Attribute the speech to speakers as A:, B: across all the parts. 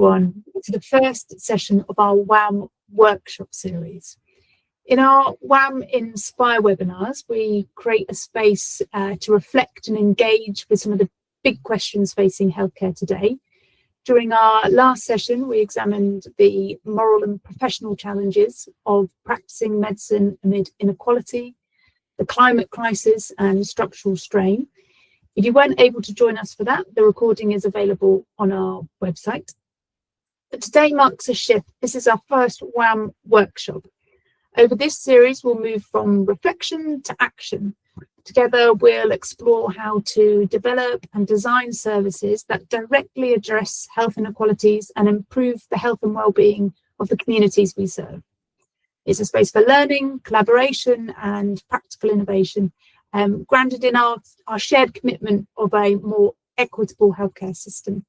A: everyone to the first session of our WAM workshop series. In our WAM Inspire webinars, we create a space to reflect and engage with some of the big questions facing healthcare today. During our last session, we examined the moral and professional challenges of practicing medicine amid inequality, the climate crisis and structural strain. If you weren't able to join us for that, the recording is available on our website. But today marks a shift. This is our first WAM workshop. Over this series, we'll move from reflection to action. Together, we'll explore how to develop and design services that directly address health inequalities and improve the health and well-being of the communities we serve. It's a space for learning, collaboration, and practical innovation, grounded in our shared commitment of a more equitable healthcare system.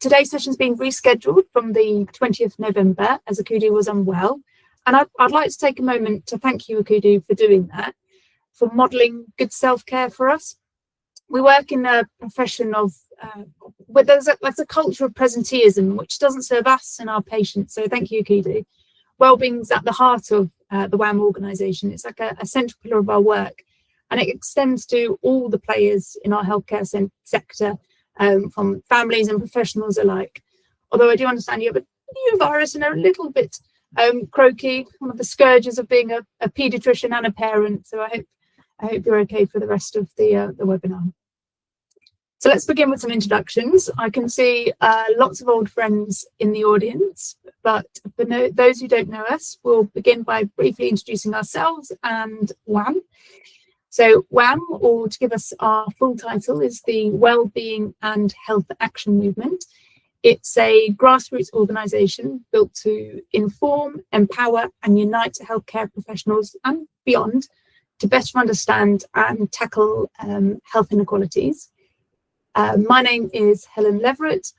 A: Today's session is being rescheduled from the 20th November as Akudo was unwell. And I'd like to take a moment to thank you, Akudo, for doing that, for modelling good self-care for us. We work in a profession of where there's a culture of presenteeism which doesn't serve us and our patients. So thank you, Akudo. Wellbeing's at the heart of the WAM organisation. It's like a central pillar of our work, and it extends to all the players in our healthcare sector, from families and professionals alike. Although I do understand you have a new virus and are a little bit croaky, one of the scourges of being a paediatrician and a parent. So I hope you're okay for the rest of the webinar. So let's begin with some introductions. I can see lots of old friends in the audience, but for those who don't know us, we'll begin by briefly introducing ourselves and WAM. So WAM, or to give us our full title, is the Wellbeing and Health Action Movement. It's a grassroots organisation built to inform, empower and unite healthcare professionals and beyond to better understand and tackle health inequalities. My name is Helen Leverett.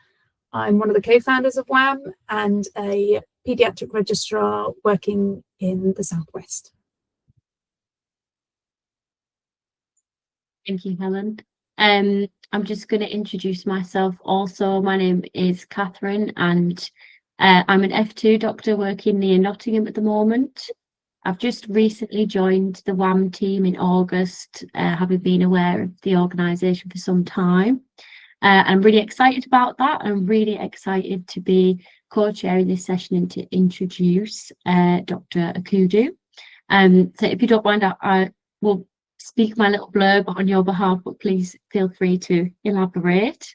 A: I'm one of the co-founders of WAM and a paediatric registrar working in the Southwest.
B: Thank you, Helen. I'm just going to introduce myself also. My name is Catherine and I'm an F2 doctor working near Nottingham at the moment. I've just recently joined the WAM team in August, having been aware of the organisation for some time. I'm really excited about that. I'm really excited to be co-chairing this session and to introduce Dr. Akudo. So if you don't mind, I will speak my little blurb on your behalf, but please feel free to elaborate.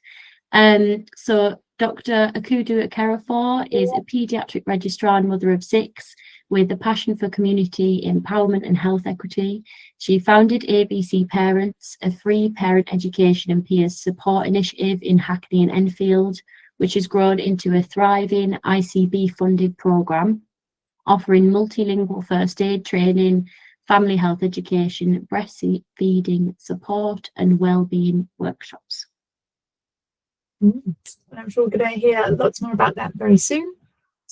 B: So Dr. Akudo Okereafor is a paediatric registrar and mother of 6 with a passion for community empowerment and health equity. She founded ABC Parents, a free parent education and peers support initiative in Hackney and Enfield, which has grown into a thriving ICB-funded programme, offering multilingual first aid training, family health education, breastfeeding support and wellbeing workshops.
A: I'm sure we're going to hear lots more about that very soon.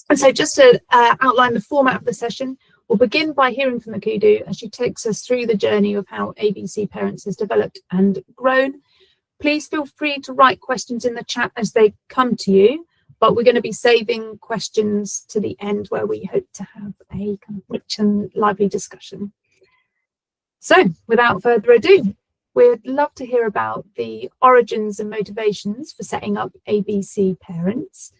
A: And so just to outline the format of the session, we'll begin by hearing from Akudo as she takes us through the journey of how ABC Parents has developed and grown. Please feel free to write questions in the chat as they come to you, but we're going to be saving questions to the end where we hope to have a kind of rich and lively discussion. So without further ado, we'd love to hear about the origins and motivations for setting up ABC Parents.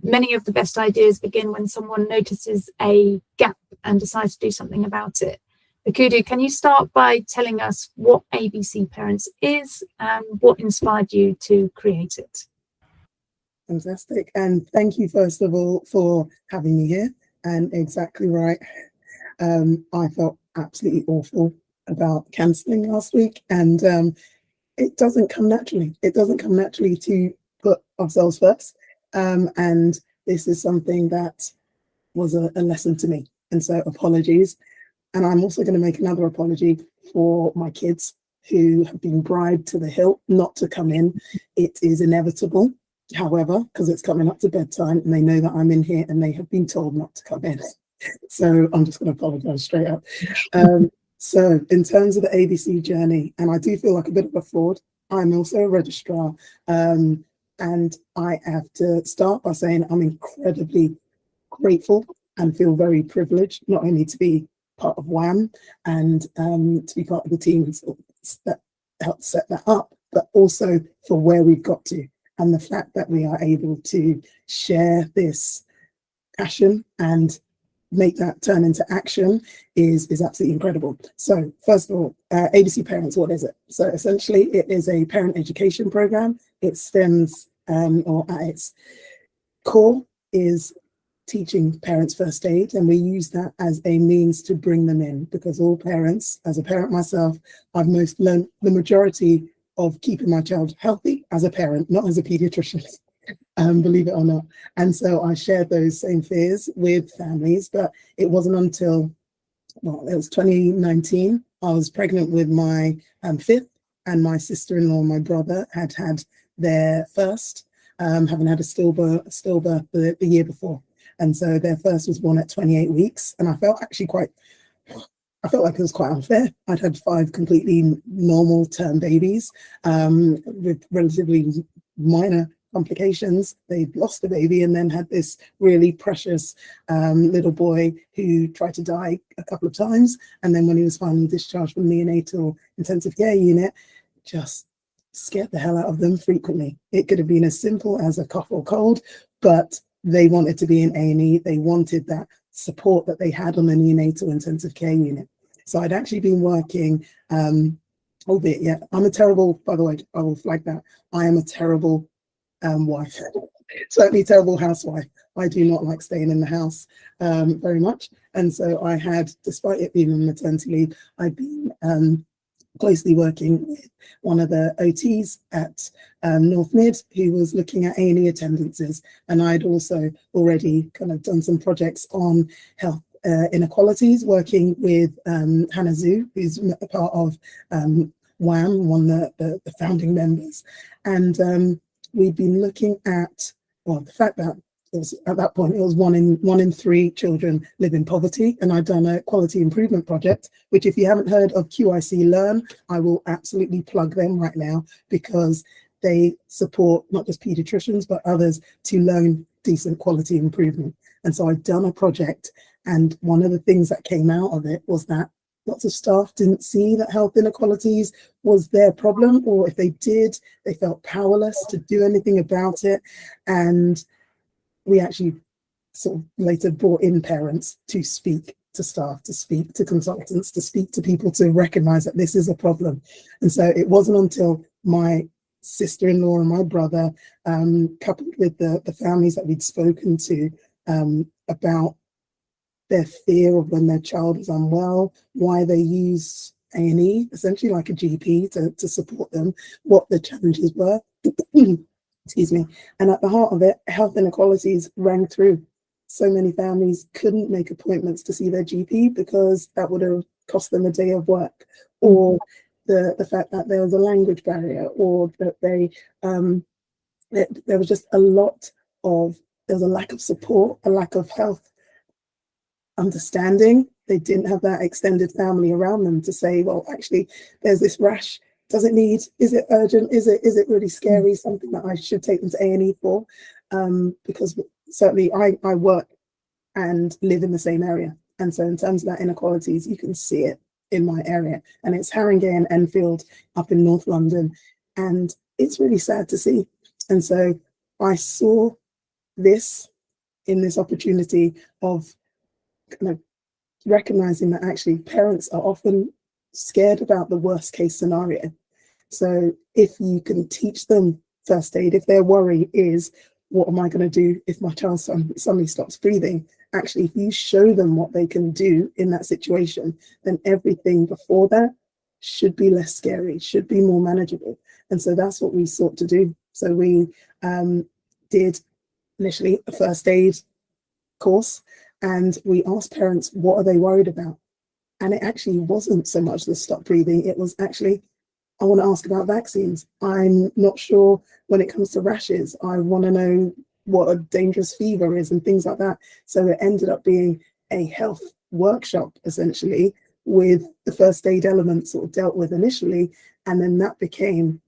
A: Many of the best ideas begin when someone notices a gap and decides to do something about it. Akudo, can you start by telling us what ABC Parents is and what inspired you to create it?
C: Fantastic. And thank you, first of all, for having me here. And exactly right. I felt absolutely awful about cancelling last week. And it doesn't come naturally. It doesn't come naturally to put ourselves first. And this is something that was a lesson to me. And so apologies. And I'm also going to make another apology for my kids who have been bribed to the hilt not to come in. It is inevitable, however, because it's coming up to bedtime and they know that I'm in here and they have been told not to come in. So I'm just going to apologise straight up. So in terms of the ABC journey, and I do feel like a bit of a fraud, I'm also a registrar. And I have to start by saying I'm incredibly grateful and feel very privileged, not only to be part of WHAM and to be part of the team that helped set that up, but also for where we've got to, and the fact that we are able to share this passion and make that turn into action is absolutely incredible. So first of all, ABC Parents, what is it? So essentially it is a parent education program. It stems or at its core is teaching parents first aid, and we use that as a means to bring them in, because all parents, as a parent myself, I've most learned the majority of keeping my child healthy as a parent, not as a pediatrician. Believe it or not. And so I shared those same fears with families, but it wasn't until, well, it was 2019. I was pregnant with my fifth, and my sister-in-law and my brother had their first, having had a stillbirth the year before. And so their first was born at 28 weeks. And I felt like it was quite unfair. I'd had 5 completely normal term babies with relatively minor complications. They'd lost a baby and then had this really precious little boy who tried to die a couple of times. And then when he was finally discharged from the neonatal intensive care unit, just scared the hell out of them frequently. It could have been as simple as a cough or cold, but they wanted to be in A&E. They wanted that support that they had on the neonatal intensive care unit. So I'd actually been working, albeit, yeah, I'm a terrible, by the way, I will flag that. I am a terrible wife, certainly terrible housewife. I do not like staying in the house very much. And so I had, despite it being on maternity leave, I'd been closely working with one of the OTs at North Mid, who was looking at A&E attendances. And I'd also already kind of done some projects on health inequalities, working with Hannah Zhu, who's a part of WHAM, one of the founding members. And we'd been looking at, well, the fact that at that point, it was one in 3 children live in poverty. And I've done a quality improvement project, which if you haven't heard of QIC Learn, I will absolutely plug them right now, because they support not just pediatricians, but others to learn decent quality improvement. And so I've done a project, and one of the things that came out of it was that lots of staff didn't see that health inequalities was their problem, or if they did, they felt powerless to do anything about it. And we actually sort of later brought in parents to speak to staff, to speak to consultants, to speak to people, to recognize that this is a problem. And so it wasn't until my sister-in-law and my brother, coupled with the families that we'd spoken to about their fear of when their child is unwell, why they use A&E, essentially like a GP to support them, what the challenges were. Excuse me. And at the heart of it, health inequalities rang through. So many families couldn't make appointments to see their GP because that would have cost them a day of work, or the fact that there was a language barrier, or that there was just there was a lack of support, a lack of health understanding. They didn't have that extended family around them to say, well, actually, there's this rash. Does it need, is it urgent? Is it really scary? Something that I should take them to A&E for? Because certainly I work and live in the same area. And so in terms of that inequalities, you can see it in my area. And it's Haringey and Enfield up in North London. And it's really sad to see. And so I saw this in this opportunity of kind of recognizing that actually parents are often scared about the worst case scenario. So if you can teach them first aid, if their worry is, what am I going to do if my child suddenly stops breathing? Actually, if you show them what they can do in that situation, then everything before that should be less scary, should be more manageable. And so that's what we sought to do. So we did initially a first aid course, and we asked parents, what are they worried about? And it actually wasn't so much the stop breathing, it was actually, I want to ask about vaccines. I'm not sure when it comes to rashes. I want to know what a dangerous fever is and things like that. So it ended up being a health workshop, essentially, with the first aid element sort of dealt with initially. And then that became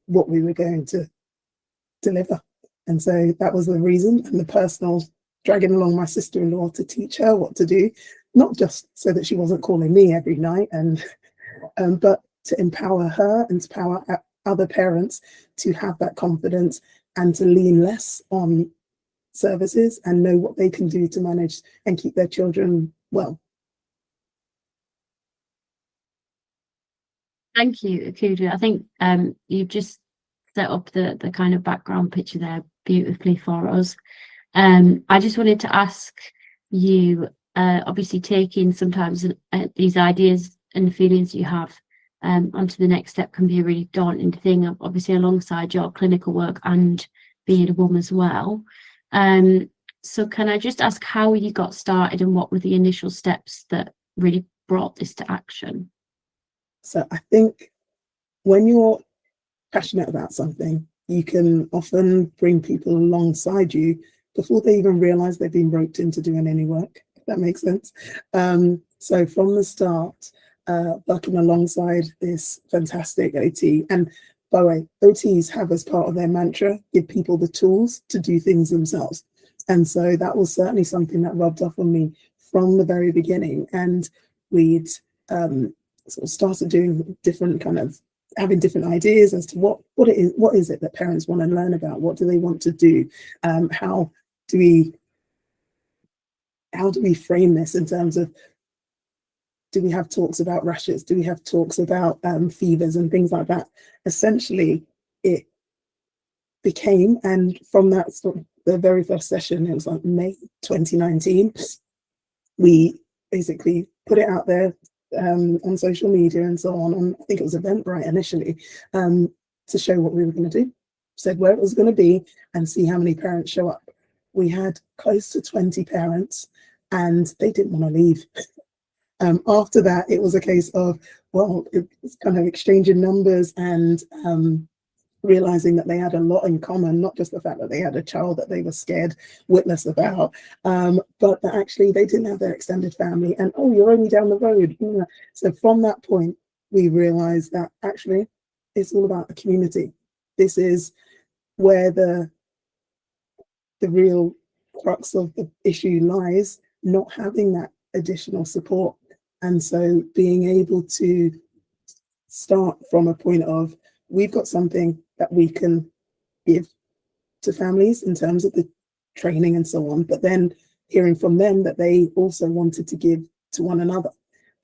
C: what we were going to deliver. And so that was the reason, and the personal dragging along my sister-in-law to teach her what to do, not just so that she wasn't calling me every night, and but to empower her and to empower other parents to have that confidence and to lean less on services and know what they can do to manage and keep their children well.
B: Thank you, Akudo. I think you've just set up the kind of background picture there beautifully for us. I just wanted to ask you, obviously taking sometimes these ideas and the feelings you have onto the next step can be a really daunting thing, obviously alongside your clinical work and being a mum as well. So can I just ask how you got started and what were the initial steps that really brought this to action?
C: So I think when you're passionate about something, you can often bring people alongside you before they even realize they've been roped into doing any work, if that makes sense. So from the start, working alongside this fantastic OT, and by the way, OTs have as part of their mantra, give people the tools to do things themselves. And so that was certainly something that rubbed off on me from the very beginning. And we'd sort of started doing different kind of having different ideas as to what is it that parents want to learn about, what do they want to do, how do we frame this in terms of, do we have talks about rashes, do we have talks about fevers and things like that. Essentially it became, and from that sort of the very first session, it was like May 2019, we basically put it out there on social media and so on. I think it was Eventbrite initially, to show what we were going to do, said where it was going to be and see how many parents show up. We had close to 20 parents and they didn't want to leave. After that, it was a case of, well, it's kind of exchanging numbers and realizing that they had a lot in common, not just the fact that they had a child that they were scared witless about, but that actually they didn't have their extended family, and oh, you're only down the road. So from that point, we realized that actually it's all about the community. This is where the real crux of the issue lies, not having that additional support. And so being able to start from a point of, we've got something that we can give to families in terms of the training and so on, but then hearing from them that they also wanted to give to one another.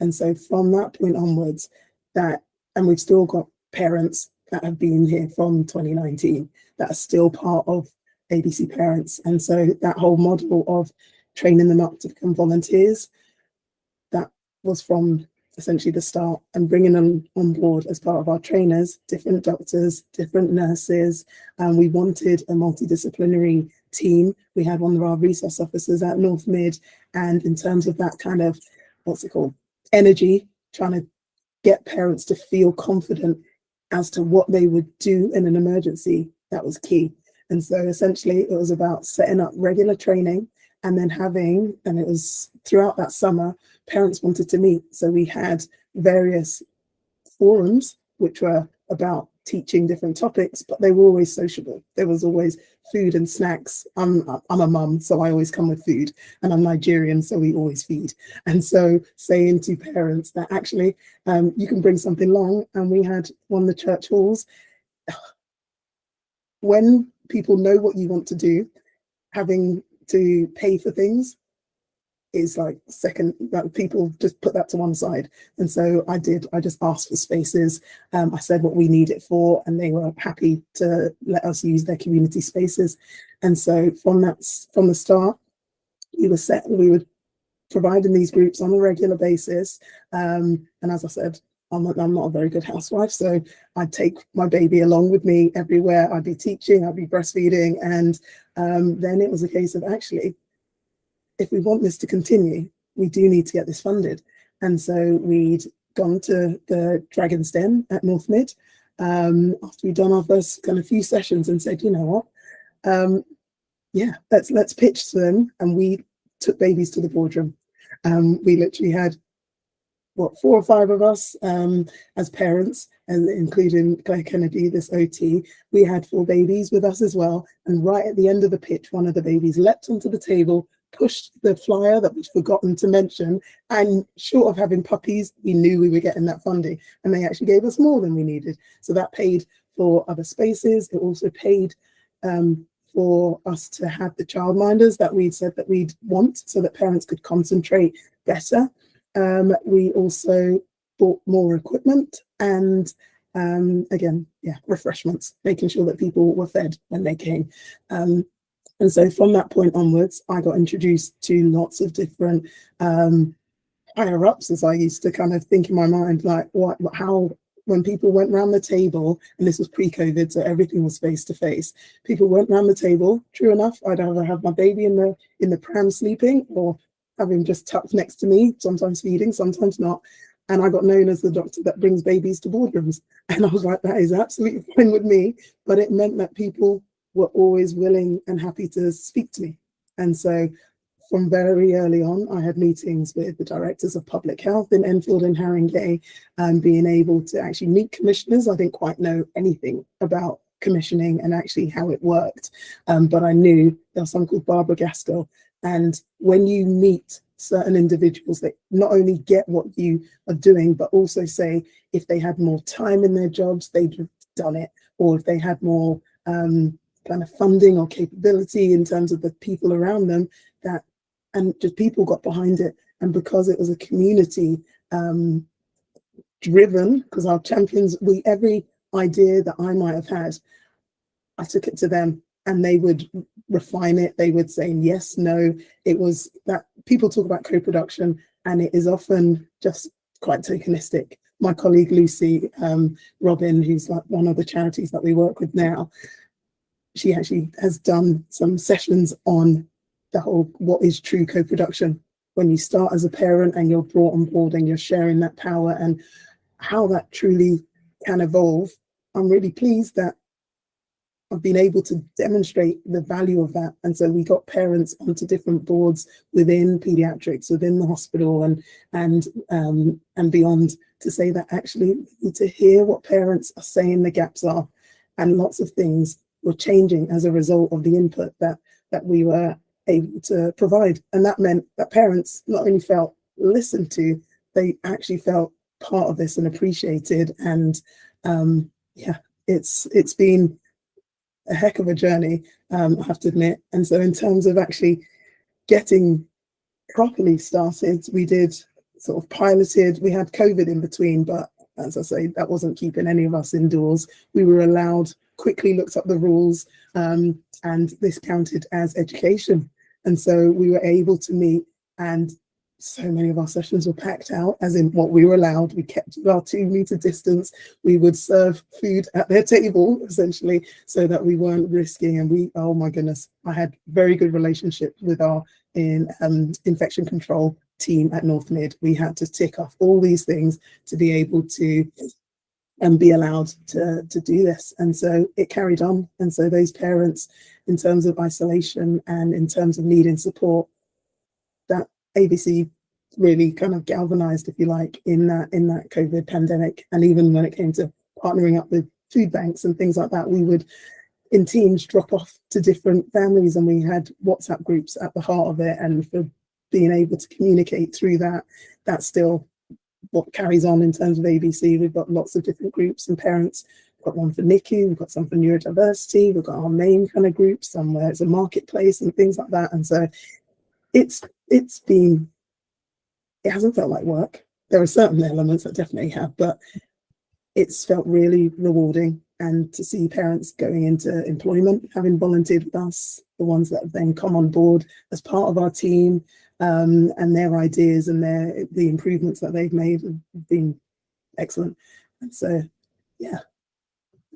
C: And so from that point onwards, and we've still got parents that have been here from 2019 that are still part of ABC Parents. And so that whole model of training them up to become volunteers, that was from essentially the start, and bringing them on board as part of our trainers, different doctors, different nurses. And we wanted a multidisciplinary team. We had one of our resource officers at North Mid, and in terms of that kind of, energy, trying to get parents to feel confident as to what they would do in an emergency, that was key. And so essentially it was about setting up regular training, and then and it was throughout that summer, parents wanted to meet. So we had various forums, which were about teaching different topics, but they were always sociable. There was always food and snacks. I'm a mum, so I always come with food, and I'm Nigerian, so we always feed. And so saying to parents that actually you can bring something along, and we had one of the church halls. When people know what you want to do, having to pay for things is like second, that people just put that to one side. And so I just asked for spaces. I said what we need it for, and they were happy to let us use their community spaces. And so from the start, we were providing these groups on a regular basis. And as I said, I'm not a very good housewife, so I'd take my baby along with me everywhere. I'd be teaching, I'd be breastfeeding, and then it was a case of, actually, if we want this to continue, we do need to get this funded. And so we'd gone to the Dragon's Den at North Mid after we'd done our first kind of few sessions, and said, you know what, let's pitch to them. And we took babies to the boardroom. We literally had 4 or 5 of us as parents, and including Claire Kennedy, this OT, we had 4 babies with us as well. And right at the end of the pitch, one of the babies leapt onto the table, pushed the flyer that we'd forgotten to mention, and short of having puppies, we knew we were getting that funding, and they actually gave us more than we needed. So that paid for other spaces. It also paid for us to have the childminders that we said that we'd want, so that parents could concentrate better. We also bought more equipment and again, refreshments, making sure that people were fed when they came. And so from that point onwards, I got introduced to lots of different higher ups, as I used to kind of think in my mind, like how when people went round the table, and this was pre-COVID, so everything was face to face. People went round the table. True enough, I'd either have my baby in the pram sleeping, or have him just tucked next to me, sometimes feeding, sometimes not. And I got known as the doctor that brings babies to boardrooms. And I was like, that is absolutely fine with me. But it meant that people were always willing and happy to speak to me. And so from very early on, I had meetings with the directors of public health in Enfield and Haringey, being able to actually meet commissioners. I didn't quite know anything about commissioning and actually how it worked. But I knew there was someone called Barbara Gaskell. And when you meet certain individuals that not only get what you are doing, but also say if they had more time in their jobs, they'd have done it, or if they had more kind of funding or capability in terms of the people around them, that, and just people got behind it. And because it was a community driven, because our champions, every idea that I might have had, I took it to them and they would refine it. They would say yes, no. It was that people talk about co-production and it is often just quite tokenistic. My colleague Lucy Robin, who's like one of the charities that we work with now, she actually has done some sessions on the whole what is true co-production, when you start as a parent and you're brought on board and you're sharing that power and how that truly can evolve. I'm really pleased that I've been able to demonstrate the value of that. And so we got parents onto different boards within pediatrics, within the hospital and beyond, to say that actually we need to hear what parents are saying the gaps are. And lots of things were changing as a result of the input that we were able to provide. And that meant that parents not only felt listened to, they actually felt part of this and appreciated. And it's been a heck of a journey, I have to admit. And so in terms of actually getting properly started, we did sort of piloted, we had COVID in between, but as I say, that wasn't keeping any of us indoors. We were allowed, quickly looked up the rules, and this counted as education. And so we were able to meet, and so many of our sessions were packed out, as in what we were allowed. We kept our 2-meter distance. We would serve food at their table, essentially, so that we weren't risking. And oh my goodness, I had very good relationship with our infection control team at North Mid. We had to tick off all these things to be able to be allowed to do this. And so it carried on. And so those parents, in terms of isolation and in terms of needing support, that ABC really kind of galvanized, if you like, in that COVID pandemic. And even when it came to partnering up with food banks and things like that, we would in teams drop off to different families, and we had WhatsApp groups at the heart of it. And for being able to communicate through that, that's still what carries on in terms of ABC. We've got lots of different groups and parents. We've got one for NICU, we've got some for neurodiversity, we've got our main kind of groups, somewhere it's a marketplace and things like that. And so it hasn't felt like work. There are certain elements that definitely have, but it's felt really rewarding. And to see parents going into employment, having volunteered with us, the ones that have then come on board as part of our team, and their ideas and the improvements that they've made have been excellent. And so, yeah.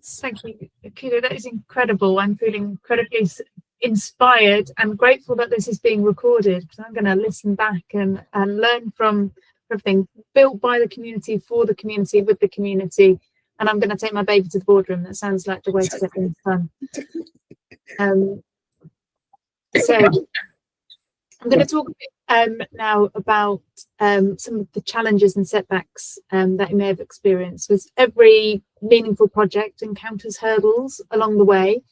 A: Thank you, Akudo. That is incredible. I'm feeling incredibly inspired and grateful that this is being recorded, because I'm going to listen back and learn from everything built by the community, for the community, with the community. And I'm going to take my baby to the boardroom. That sounds like the way to get things done. So I'm going to talk now about some of the challenges and setbacks that you may have experienced. Because every meaningful project encounters hurdles along the way,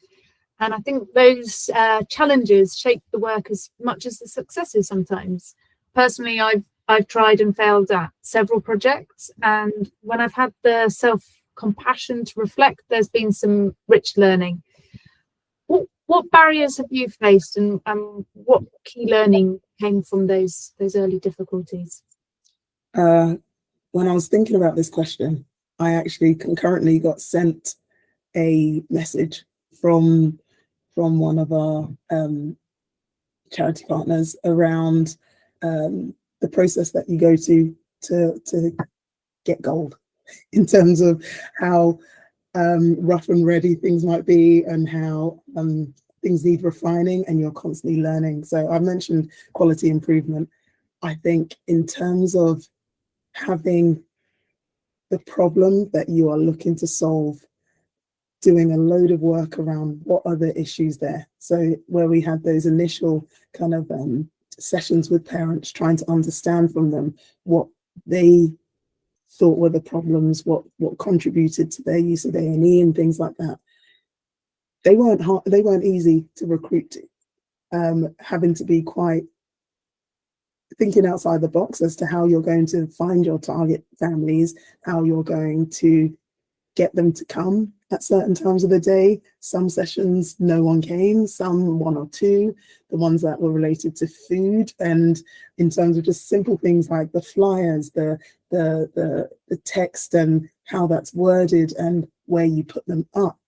A: and I think those challenges shape the work as much as the successes sometimes. Personally, I've tried and failed at several projects, and when I've had the self-compassion to reflect, there's been some rich learning. What barriers have you faced, and what key learning came from those early difficulties?
C: When I was thinking about this question, I actually concurrently got sent a message from one of our charity partners around the process that you go to get gold, in terms of how rough and ready things might be, and how things need refining, and you're constantly learning. So I mentioned quality improvement. I think in terms of having the problem that you are looking to solve, doing a load of work around what are the issues there. So where we had those initial kind of sessions with parents, trying to understand from them what they thought were the problems, what contributed to their use of A&E and things like that. They weren't easy to recruit to, having to be quite thinking outside the box as to how you're going to find your target families, how you're going to get them to come at certain times of the day. Some sessions no one came, some one or two, the ones that were related to food, and in terms of just simple things like the flyers, the text and how that's worded and where you put them up.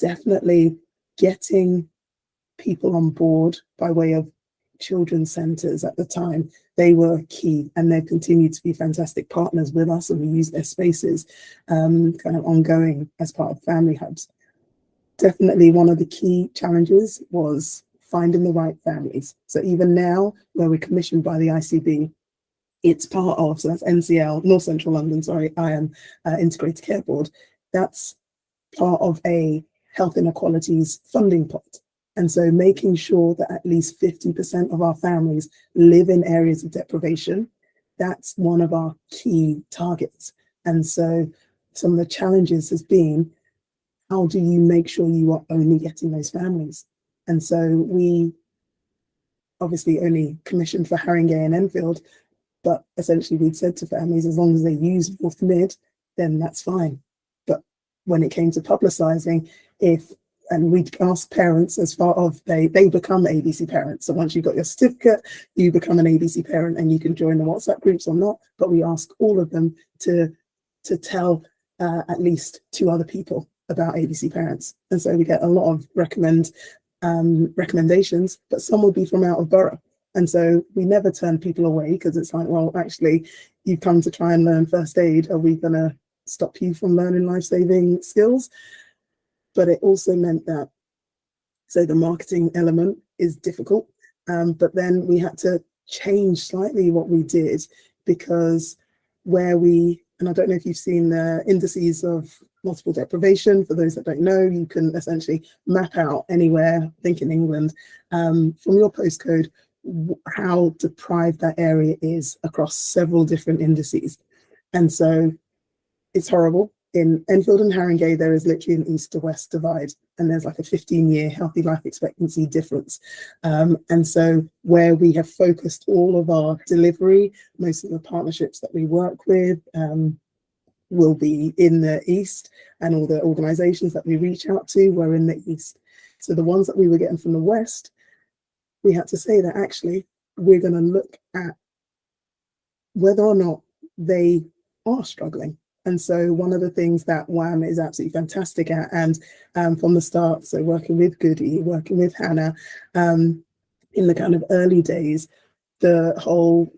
C: Definitely getting people on board by way of children's centres at the time. They were key, and they continue to be fantastic partners with us, and we use their spaces kind of ongoing as part of family hubs. Definitely one of the key challenges was finding the right families. So even now, where we're commissioned by the ICB, it's part of, so that's NCL, North Central London, sorry, I am Integrated Care Board. That's part of a health inequalities funding pot. And so making sure that at least 50% of our families live in areas of deprivation, that's one of our key targets. And so some of the challenges has been, how do you make sure you are only getting those families? And so we obviously only commissioned for Haringey and Enfield, but essentially we'd said to families, as long as they use North Mid, then that's fine. But when it came to publicising, and we'd ask parents as far of they become ABC parents. So once you've got your certificate, you become an ABC parent, and you can join the WhatsApp groups or not. But we ask all of them to tell at least 2 other people about ABC parents. And so we get a lot of recommendations, but some would be from out of borough. And so we never turn people away, because it's like, well, actually, you've come to try and learn first aid. Are we going to stop you from learning life-saving skills? But it also meant that, so the marketing element is difficult, but then we had to change slightly what we did, because where and I don't know if you've seen the indices of multiple deprivation. For those that don't know, you can essentially map out anywhere, I think in England, from your postcode, how deprived that area is across several different indices. And so it's horrible. In Enfield and Haringey, there is literally an east to west divide, and there's like a 15-year healthy life expectancy difference. And so where we have focused all of our delivery, most of the partnerships that we work with will be in the east, and all the organisations that we reach out to were in the east. So the ones that we were getting from the west, we had to say that actually we're going to look at whether or not they are struggling. And so one of the things that WAM is absolutely fantastic at, and from the start, so working with Goody, working with Hannah, in the kind of early days, the whole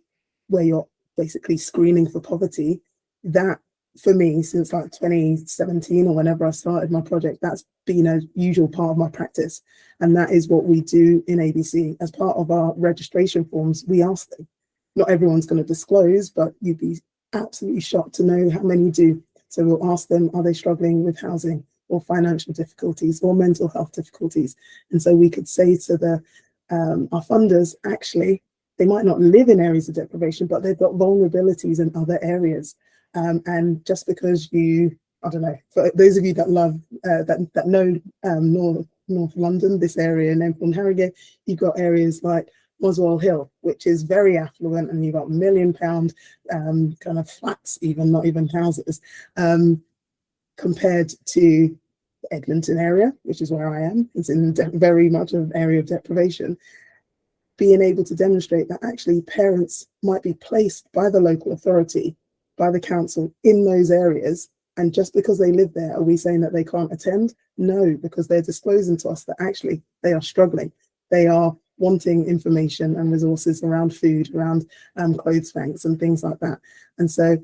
C: where you're basically screening for poverty, that for me, since like 2017 or whenever I started my project, that's been a usual part of my practice. And that is what we do in ABC. As part of our registration forms, we ask them. Not everyone's going to disclose, but you'd be absolutely shocked to know how many do. So we'll ask them, are they struggling with housing or financial difficulties or mental health difficulties? And so we could say to our funders, actually, they might not live in areas of deprivation, but they've got vulnerabilities in other areas. And just because I don't know, for those of you that love, that know North London, this area in Enfield and Harrogate, you've got areas like Muswell Hill, which is very affluent, and you've got £1 million kind of flats, even not even houses, compared to the Eglinton area, which is where I am. It's in very much an area of deprivation. Being able to demonstrate that actually parents might be placed by the local authority, by the council in those areas, and just because they live there, are we saying that they can't attend? No, because they're disclosing to us that actually they are struggling. They are wanting information and resources around food, around clothes banks and things like that. And so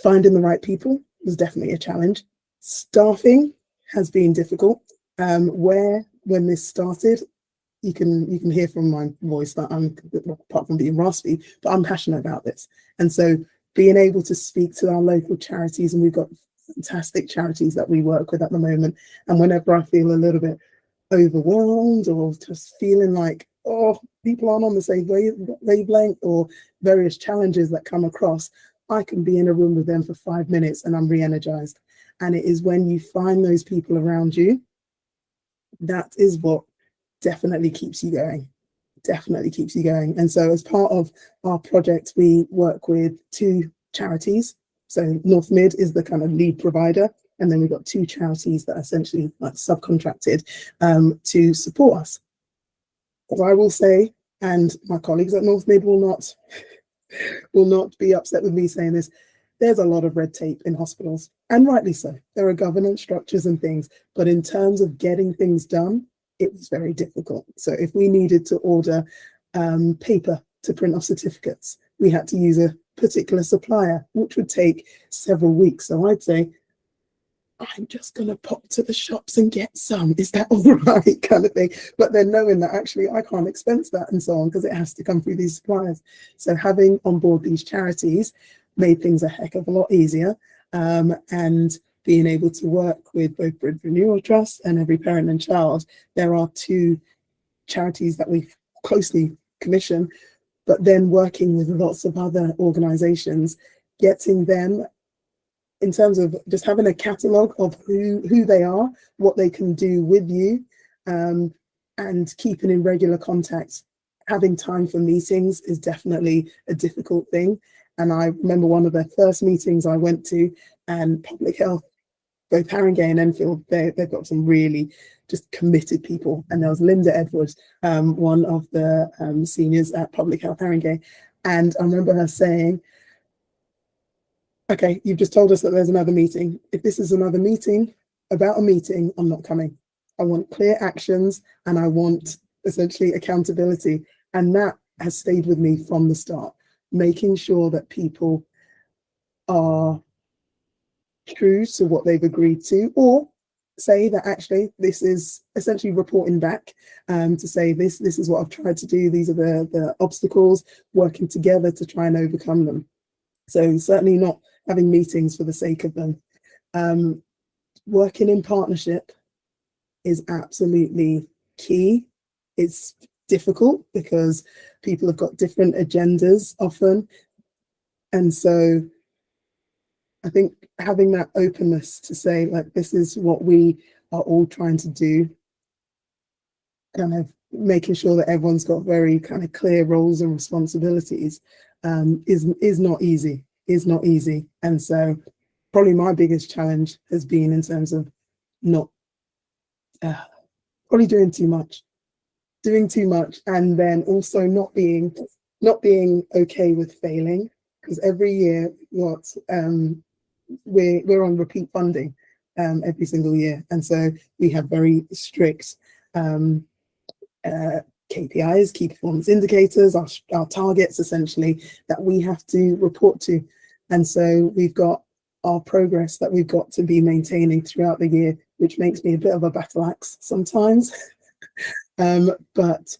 C: finding the right people was definitely a challenge. Staffing has been difficult. When this started, you can hear from my voice that I'm, apart from being raspy, but I'm passionate about this. And so being able to speak to our local charities, and we've got fantastic charities that we work with at the moment. And whenever I feel a little bit overwhelmed or just feeling like, oh, people aren't on the same wavelength, or various challenges that come across, I can be in a room with them for 5 minutes and I'm re-energized. And it is when you find those people around you, that is what definitely keeps you going. And so as part of our project, we work with 2 charities. So North Mid is the kind of lead provider, and then we've got 2 charities that are essentially like subcontracted to support us. What I will say, and my colleagues at North Mid will not be upset with me saying this, there's a lot of red tape in hospitals, and rightly so. There are governance structures and things, but in terms of getting things done, it was very difficult. So if we needed to order paper to print off certificates, we had to use a particular supplier, which would take several weeks. So I'd say, I'm just going to pop to the shops and get some. Is that all right? Kind of thing. But then knowing that actually I can't expense that and so on, because it has to come through these suppliers. So having on board these charities made things a heck of a lot easier. And being able to work with both Bridge Renewal Trust and Every Parent and Child, there are 2 charities that we closely commission, but then working with lots of other organizations, getting them in terms of just having a catalogue of who they are, what they can do with you, and keeping in regular contact. Having time for meetings is definitely a difficult thing. And I remember one of the first meetings I went to, and Public Health, both Harringay and Enfield, they've got some really just committed people. And there was Linda Edwards, one of the seniors at Public Health Harringay. And I remember her saying, okay, you've just told us that there's another meeting. If this is another meeting about a meeting, I'm not coming. I want clear actions, and I want essentially accountability. And that has stayed with me from the start, making sure that people are true to what they've agreed to, or say that actually this is essentially reporting back to say this is what I've tried to do, these are the obstacles, working together to try and overcome them. So certainly not having meetings for the sake of them. Working in partnership is absolutely key. It's difficult because people have got different agendas often, and so I think having that openness to say, like, this is what we are all trying to do, kind of making sure that everyone's got very kind of clear roles and responsibilities, is not easy. And so probably my biggest challenge has been in terms of not probably doing too much, and then also not being okay with failing, because every year we're on repeat funding every single year, and so we have very strict KPIs, key performance indicators, our targets essentially that we have to report to, and so we've got our progress that we've got to be maintaining throughout the year, which makes me a bit of a battle axe sometimes. But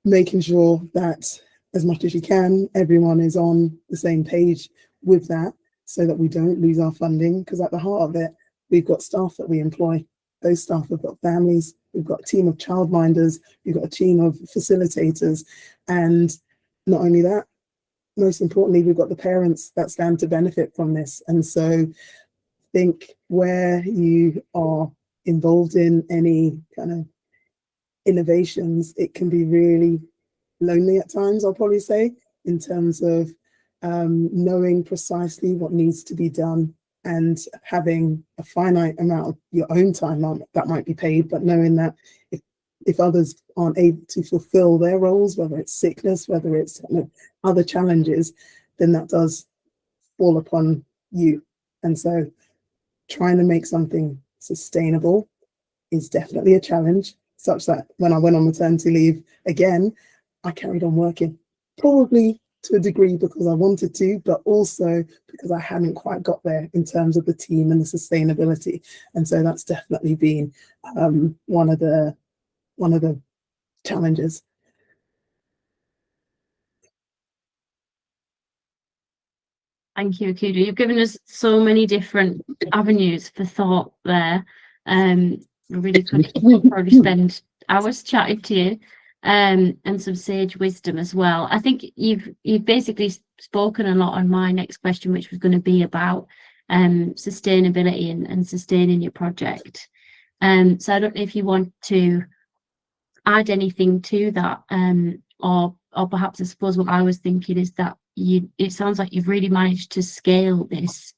C: making sure that as much as you can, everyone is on the same page with that, so that we don't lose our funding, because at the heart of it, we've got staff that we employ, those staff have got families, we've got a team of childminders, we've got a team of facilitators, and not only that, most importantly, we've got the parents that stand to benefit from this. And so I think where you are involved in any kind of innovations, it can be really lonely at times, I'll probably say, in terms of knowing precisely what needs to be done and having a finite amount of your own time that might be paid, but knowing that if others aren't able to fulfill their roles, whether it's sickness, whether it's other challenges, then that does fall upon you. And so trying to make something sustainable is definitely a challenge, such that when I went on maternity leave again, I carried on working, probably to a degree because I wanted to, but also because I hadn't quite got there in terms of the team and the sustainability. And so that's definitely been one of the challenges.
B: Thank you, Akudo. You've given us so many different avenues for thought there. We really could probably spend hours chatting to you, and some sage wisdom as well. I think you've basically spoken a lot on my next question, which was going to be about sustainability and sustaining your project. So I don't know if you want to add anything to that, or perhaps I suppose what I was thinking is that it sounds like you've really managed to scale this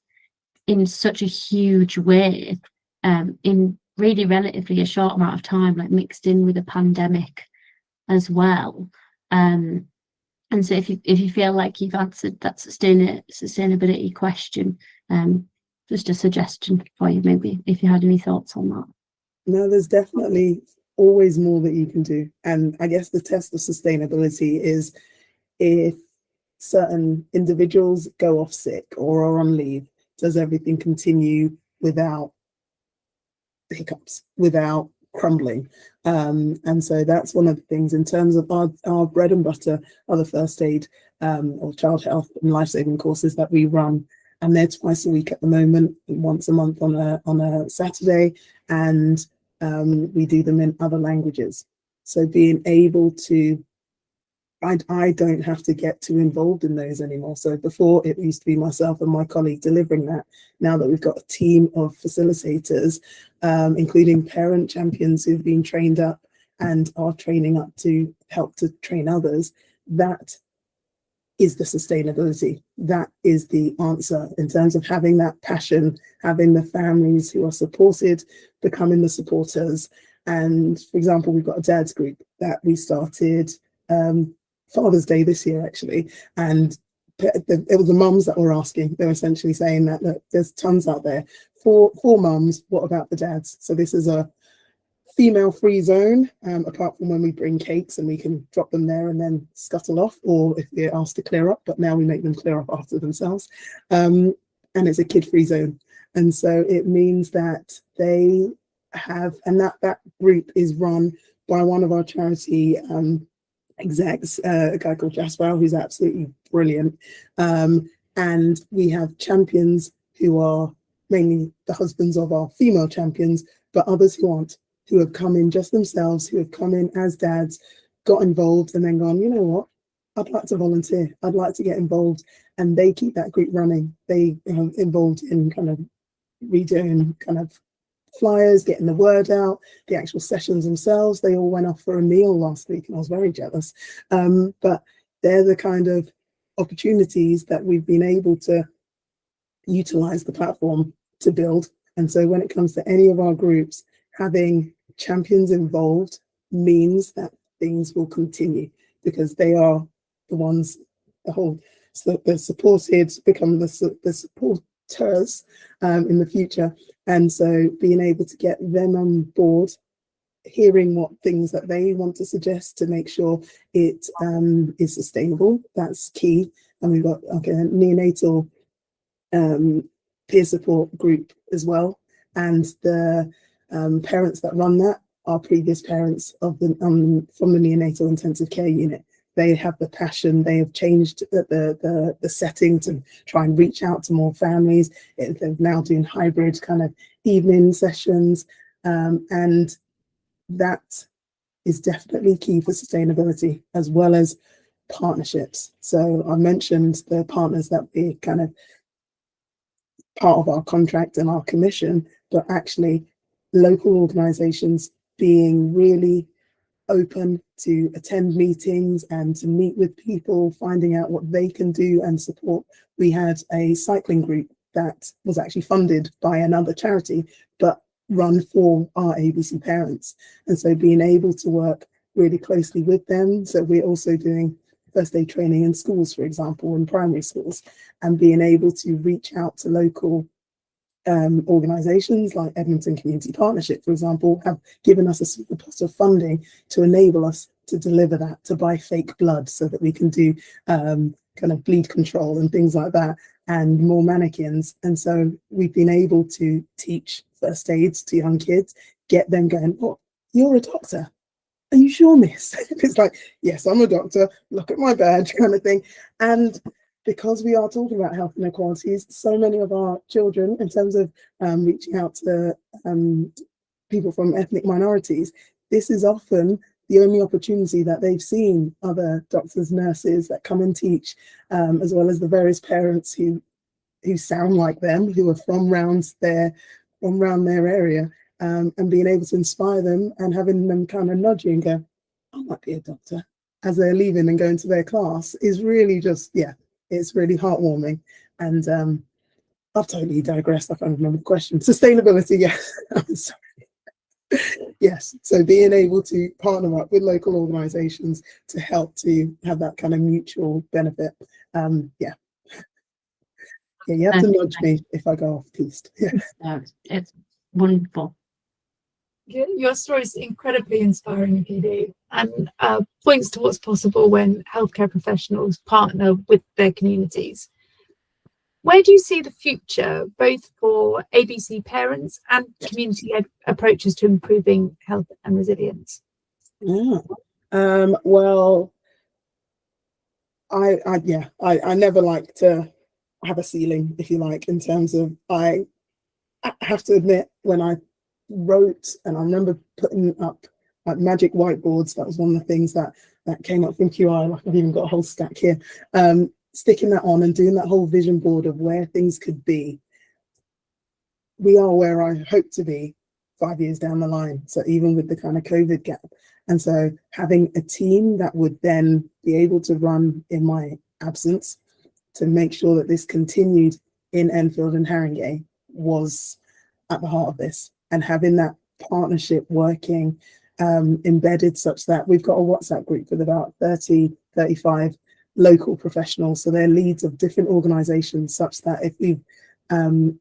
B: in such a huge way, in really relatively a short amount of time, like mixed in with a pandemic as well. And so if you feel like you've answered that sustainability question, just a suggestion for you, maybe if you had any thoughts on that.
C: No, there's definitely always more that you can do. And I guess the test of sustainability is if certain individuals go off sick or are on leave, does everything continue without hiccups, without crumbling? And so that's one of the things in terms of our bread and butter are the first aid or child health and life-saving courses that we run. And they're twice a week at the moment, once a month on a Saturday, and we do them in other languages. So being able to, I don't have to get too involved in those anymore. So before it used to be myself and my colleague delivering that. Now that we've got a team of facilitators, including parent champions who've been trained up and are training up to help to train others, that is the sustainability. That is the answer in terms of having that passion, having the families who are supported, becoming the supporters. And for example, we've got a dad's group that we started Father's Day this year, actually. And it was the mums that were asking. They were essentially saying that, look, there's tons out there. For mums, what about the dads? So this is a female-free zone, apart from when we bring cakes and we can drop them there and then scuttle off, or if they're asked to clear up, but now we make them clear up after themselves. And it's a kid-free zone. And so it means that they have, and that group is run by one of our charity execs, a guy called Jasper, who's absolutely brilliant. And we have champions who are mainly the husbands of our female champions, but others who aren't, who have come in just themselves, who have come in as dads, got involved and then gone, you know what, I'd like to volunteer, I'd like to get involved. And they keep that group running. They are involved in kind of redoing kind of flyers, getting the word out, the actual sessions themselves. They all went off for a meal last week and I was very jealous. But they're the kind of opportunities that we've been able to utilize the platform to build. And so when it comes to any of our groups, having champions involved means that things will continue, because they are the ones, they're supported, become the supporters in the future. And so being able to get them on board, hearing what things that they want to suggest to make sure it is sustainable, that's key. And we've got a neonatal peer support group as well. And the parents that run that are previous parents of the from the neonatal intensive care unit. They have the passion. They have changed the setting to try and reach out to more families. They're now doing hybrid kind of evening sessions. And that is definitely key for sustainability as well as partnerships. So I mentioned the partners that we kind of part of our contract and our commission, but actually local organizations being really open to attend meetings and to meet with people, finding out what they can do and support. We had a cycling group that was actually funded by another charity, but run for our ABC parents. And so being able to work really closely with them. So we're also doing first aid training in schools, for example, in primary schools, and being able to reach out to local organisations like Edmonton Community Partnership, for example, have given us a small pot of funding to enable us to deliver that, to buy fake blood so that we can do kind of bleed control and things like that, and more mannequins. And so we've been able to teach first aids to young kids, get them going, oh, you're a doctor. Are you sure, miss? It's like, yes, I'm a doctor, look at my badge kind of thing. And because we are talking about health inequalities, so many of our children, in terms of reaching out to people from ethnic minorities, this is often the only opportunity that they've seen other doctors, nurses that come and teach, as well as the various parents who sound like them, who are from around their area, and being able to inspire them and having them kind of nudge you and go, I might be a doctor, as they're leaving and going to their class, is really just, yeah, it's really heartwarming. And I've totally digressed. I can't remember the question. Sustainability, yes. I'm sorry. Yes, so being able to partner up with local organisations to help to have that kind of mutual benefit. Yeah, you have to nudge me if I go off piste. Yeah.
B: It's wonderful.
A: Your story is incredibly inspiring, PD, and points to what's possible when healthcare professionals partner with their communities. Where do you see the future, both for ABC parents and community approaches to improving health and resilience?
C: Yeah. Well, I never like to have a ceiling, if you like, in terms of, I have to admit, when I wrote, and I remember putting up like magic whiteboards, that was one of the things that came up from QI, like I've even got a whole stack here, sticking that on and doing that whole vision board of where things could be. We are where I hope to be 5 years down the line, so even with the kind of COVID gap. And so having a team that would then be able to run in my absence to make sure that this continued in Enfield and Haringey was at the heart of this, and having that partnership working embedded such that we've got a WhatsApp group with about 35 local professionals, so they're leads of different organisations, such that if we've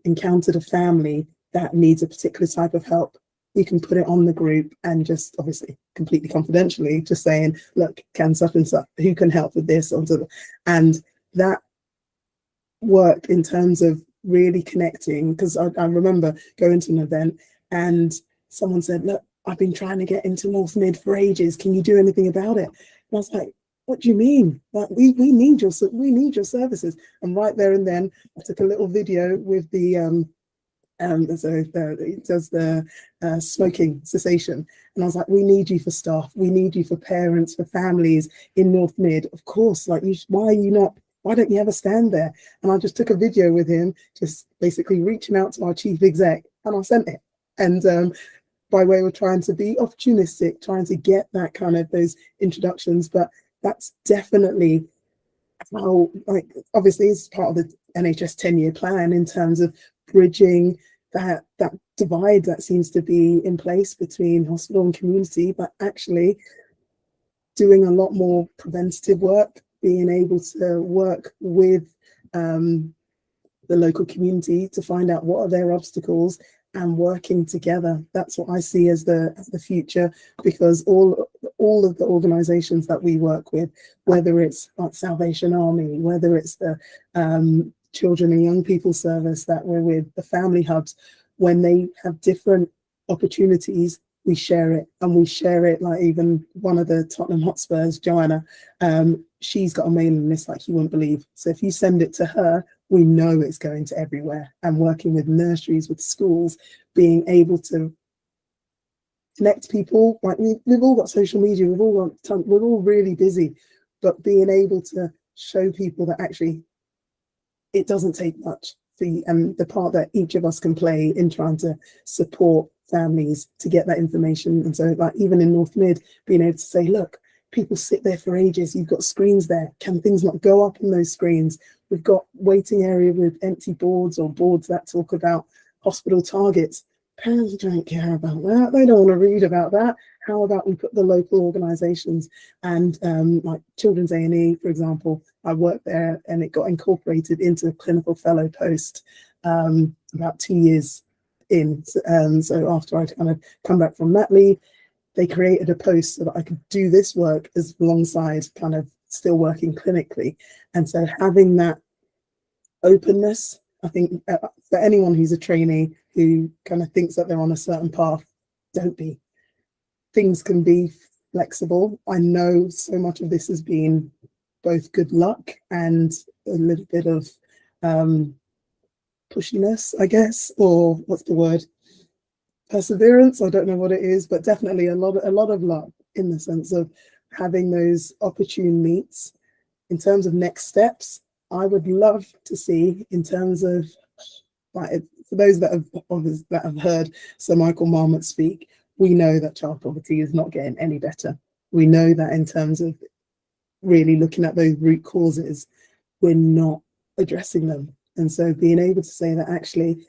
C: encountered a family that needs a particular type of help, we can put it on the group and just, obviously completely confidentially, just saying, look, can such and such, who can help with this? And that worked in terms of really connecting, because I remember going to an event and someone said, look, I've been trying to get into North Mid for ages, can you do anything about it? And I was like, what do you mean? Like, we need your services. And right there and then I took a little video with the it does the smoking cessation, and I was like, we need you for staff, we need you for parents, for families in North Mid, of course. Like, why don't you have a stand there? And I just took a video with him, just basically reaching out to our chief exec, and I sent it. And by way of trying to be opportunistic, trying to get that kind of those introductions. But that's definitely how, like, obviously it's part of the NHS 10-year plan in terms of bridging that divide that seems to be in place between hospital and community, but actually doing a lot more preventative work, being able to work with the local community to find out what are their obstacles and working together. That's what I see as the future, because all of the organizations that we work with, whether it's like Salvation Army, whether it's the Children and Young People Service that we're with, the family hubs, when they have different opportunities, we share it. And we share it, like even one of the Tottenham Hotspurs, Joanna, she's got a mailing list like you wouldn't believe. So if you send it to her, we know it's going to everywhere. And working with nurseries, with schools, being able to connect people. Like we've all got social media, we're all really busy, but being able to show people that actually it doesn't take much and the part that each of us can play in trying to support families to get that information. And so like even in North Mid, being able to say, look, people sit there for ages, you've got screens there, can things not go up on those screens? We've got waiting area with empty boards or boards that talk about hospital targets. Parents don't care about that, they don't want to read about that. How about we put the local organisations and like Children's A&E, for example, I worked there and it got incorporated into a clinical fellow post about 2 years in. So after I'd kind of come back from that leave, they created a post so that I could do this work as alongside kind of still working clinically. And so having that openness, I think for anyone who's a trainee who kind of thinks that they're on a certain path, don't be. Things can be flexible. I know so much of this has been both good luck and a little bit of pushiness, I guess, or what's the word? Perseverance. I don't know what it is, but definitely a lot of luck in the sense of having those opportune meets. In terms of next steps, I would love to see, in terms of, like, for those that have heard Sir Michael Marmot speak, we know that child poverty is not getting any better. We know that in terms of really looking at those root causes, we're not addressing them. And so being able to say that actually,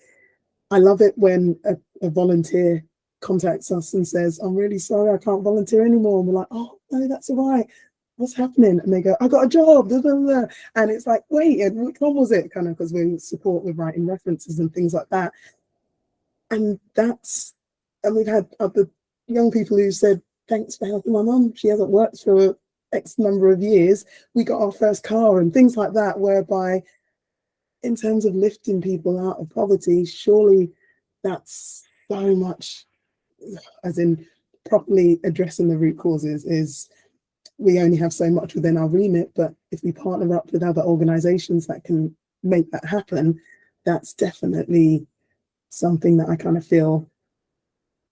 C: I love it when a volunteer contacts us and says, I'm really sorry, I can't volunteer anymore. And we're like, oh, no, that's all right. What's happening? And they go, I got a job. Blah, blah, blah. And it's like, wait, and which one was it? Kind of, because we support with writing references and things like that. And we've had other young people who said, thanks for helping my mum. She hasn't worked for X number of years. We got our first car and things like that, whereby in terms of lifting people out of poverty, surely that's so much, as in properly addressing the root causes is, we only have so much within our remit, but if we partner up with other organizations that can make that happen, that's definitely something that I kind of feel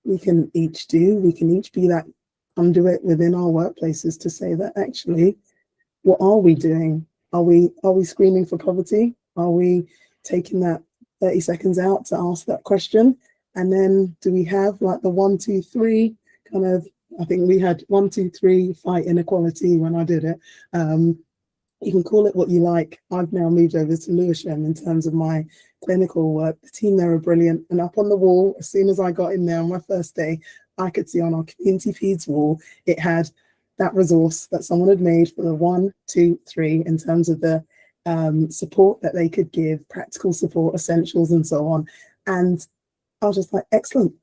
C: we can each do. We can each be that conduit within our workplaces to say that actually, what are we doing? Are we screaming for poverty? Are we taking that 30 seconds out to ask that question? And then do we have like the 1, 2, 3 kind of, I think we had 1, 2, 3 fight inequality when I did it. You can call it what you like. I've now moved over to Lewisham in terms of my clinical work. The team there are brilliant. And up on the wall, as soon as I got in there on my first day, I could see on our community feeds wall, it had that resource that someone had made for the 1, 2, 3 in terms of the support that they could give, practical support, essentials, and so on. And I was just like, excellent.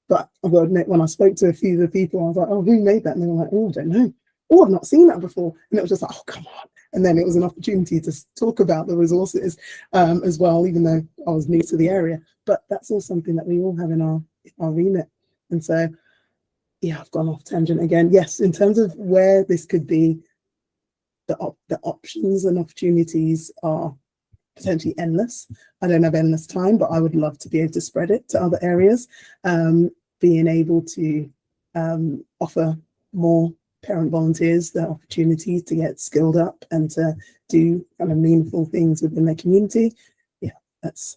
C: But I've got to admit, when I spoke to a few of the people, I was like, oh, who made that? And they were like, oh, I don't know. Oh, I've not seen that before. And it was just like, oh, come on. And then it was an opportunity to talk about the resources as well, even though I was new to the area. But that's all something that we all have in our remit. And so, yeah, I've gone off tangent again. Yes, in terms of where this could be, the options and opportunities are potentially endless. I don't have endless time, but I would love to be able to spread it to other areas. Being able to offer more parent volunteers the opportunity to get skilled up and to do kind of meaningful things within their community. Yeah, that's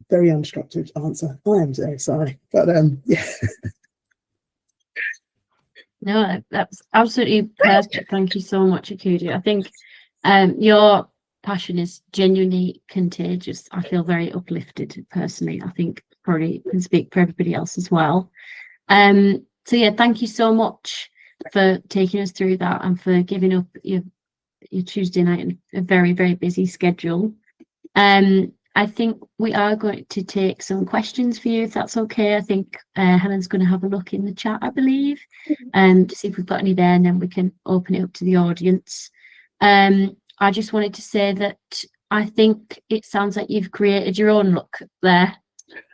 C: a very unstructured answer. I am very sorry, but yeah.
B: No, that's absolutely perfect. Thank you so much, Akudo. I think your passion is genuinely contagious. I feel very uplifted personally. I think probably can speak for everybody else as well. So yeah, thank you so much for taking us through that and for giving up your Tuesday night and a very, very busy schedule. I think we are going to take some questions for you, if that's okay. I think Helen's going to have a look in the chat, I believe, to see if we've got any there, and then we can open it up to the audience. I just wanted to say that I think it sounds like you've created your own look there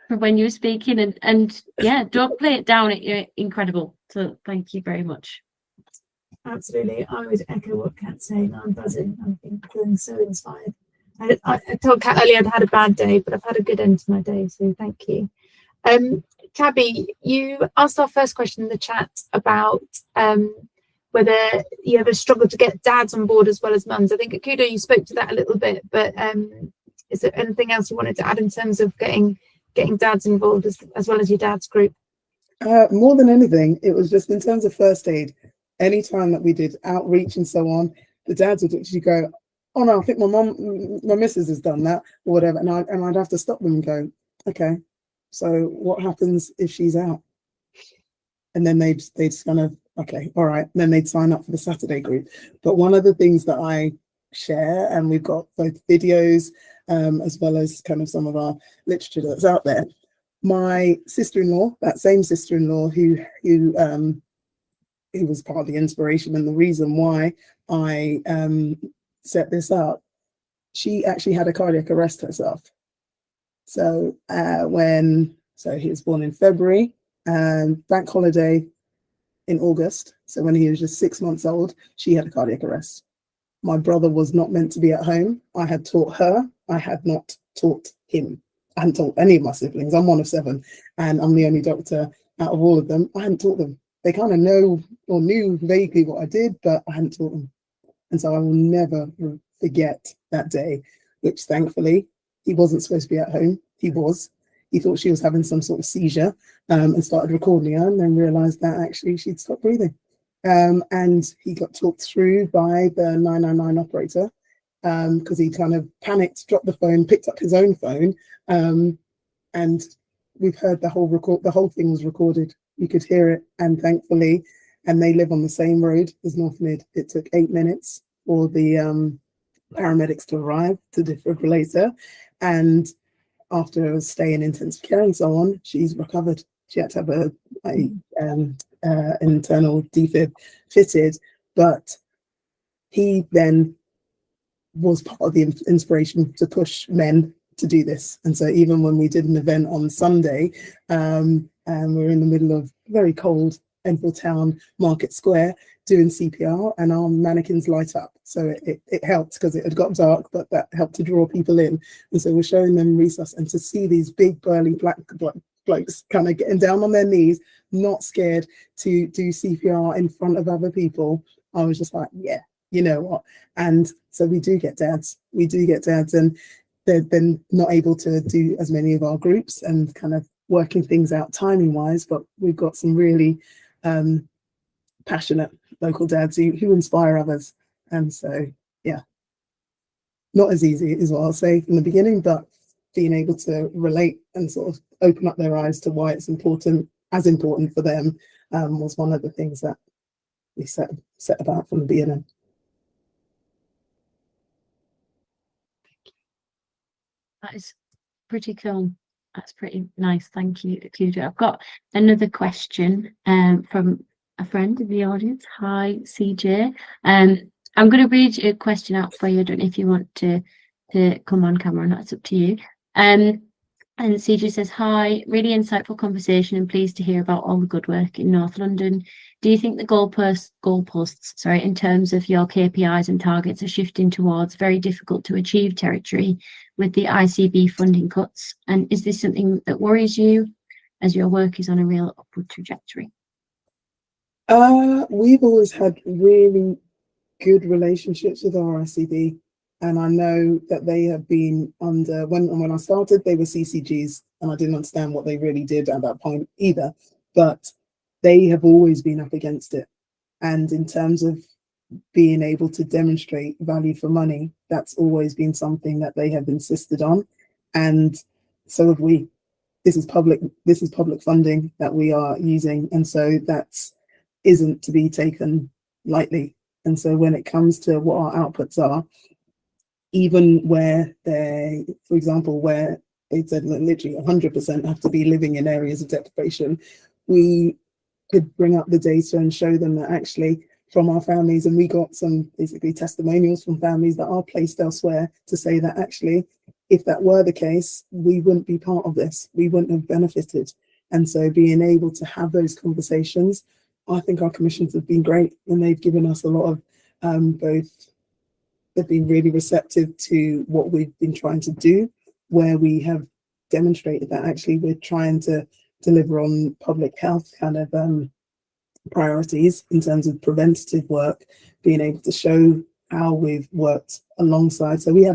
B: for when you were speaking, and yeah, don't play it down. You're incredible. So thank you very much.
A: Absolutely. I would echo what Kat's saying. I'm buzzing. I'm feeling so inspired. I told Kat earlier I'd had a bad day, but I've had a good end to my day, so thank you. Tabby, you asked our first question in the chat about whether you ever struggled to get dads on board as well as mums. I think Akudo, you spoke to that a little bit, but is there anything else you wanted to add in terms of getting dads involved as well as your dad's group?
C: More than anything, it was just in terms of first aid. Anytime that we did outreach and so on, the dads would actually go, "Oh no, I think my missus has done that," or whatever, and I'd have to stop them and go, "Okay, so what happens if she's out?" And then they'd kind of, okay, all right. And then they'd sign up for the Saturday group. But one of the things that I share, and we've got both videos as well as kind of some of our literature that's out there. My sister-in-law, that same sister-in-law who was part of the inspiration and the reason why I set this up, she actually had a cardiac arrest herself. So he was born in February, bank holiday in August. So when he was just 6 months old, she had a cardiac arrest. My brother was not meant to be at home. I had taught her. I had not taught him. I hadn't taught any of my siblings. I'm one of 7, and I'm the only doctor out of all of them. I hadn't taught them. They kind of know or knew vaguely what I did, but I hadn't taught them. And so I will never forget that day, which thankfully he wasn't supposed to be at home. He was. He thought she was having some sort of seizure and started recording her, and then realized that actually she'd stopped breathing. And he got talked through by the 999 operator because he kind of panicked, dropped the phone, picked up his own phone, and we've heard the whole thing was recorded. You could hear it, and thankfully, and they live on the same road as North Mid. It took 8 minutes for the paramedics to arrive to defibrillate her, and after a stay in intensive care and so on, she's recovered. She had to have a internal defib fitted, but he then was part of the inspiration to push men to do this. And so even when we did an event on Sunday, and we're in the middle of very cold Enfield Town Market Square doing CPR, and our mannequins light up. So it helped because it had got dark, but that helped to draw people in. And so we're showing them resus, and to see these big burly black blokes kind of getting down on their knees, not scared to do CPR in front of other people, I was just like, yeah, you know what? And so we do get dads, and they've been not able to do as many of our groups and kind of working things out timing wise, but we've got some really passionate local dads who inspire others. And so, yeah, not as easy is what I'll say from the beginning, but being able to relate and sort of open up their eyes to why it's important for them was one of the things that we set about from the beginning.
B: That is pretty cool. That's pretty nice. Thank you, Akudo. I've got another question from a friend in the audience. Hi, CJ. I'm going to read a question out for you. I don't know if you want to come on camera, and that's up to you. And CJ says, hi, really insightful conversation and pleased to hear about all the good work in North London. Do you think the goalposts, in terms of your KPIs and targets are shifting towards very difficult to achieve territory with the ICB funding cuts? And is this something that worries you as your work is on a real upward trajectory?
C: We've always had really good relationships with our ICB. And I know that they have been under, when I started, they were CCGs, and I didn't understand what they really did at that point either, but they have always been up against it. And in terms of being able to demonstrate value for money, that's always been something that they have insisted on. And so have we. This is public funding that we are using. And so that isn't to be taken lightly. And so when it comes to what our outputs are, even where they, for example, where they said literally 100% have to be living in areas of deprivation, we could bring up the data and show them that actually from our families, and we got some basically testimonials from families that are placed elsewhere to say that actually, if that were the case, we wouldn't be part of this, we wouldn't have benefited. And so being able to have those conversations, I think our commissions have been great, and they've given us a lot of they've been really receptive to what we've been trying to do, where we have demonstrated that actually we're trying to deliver on public health kind of priorities in terms of preventative work, being able to show how we've worked alongside. So we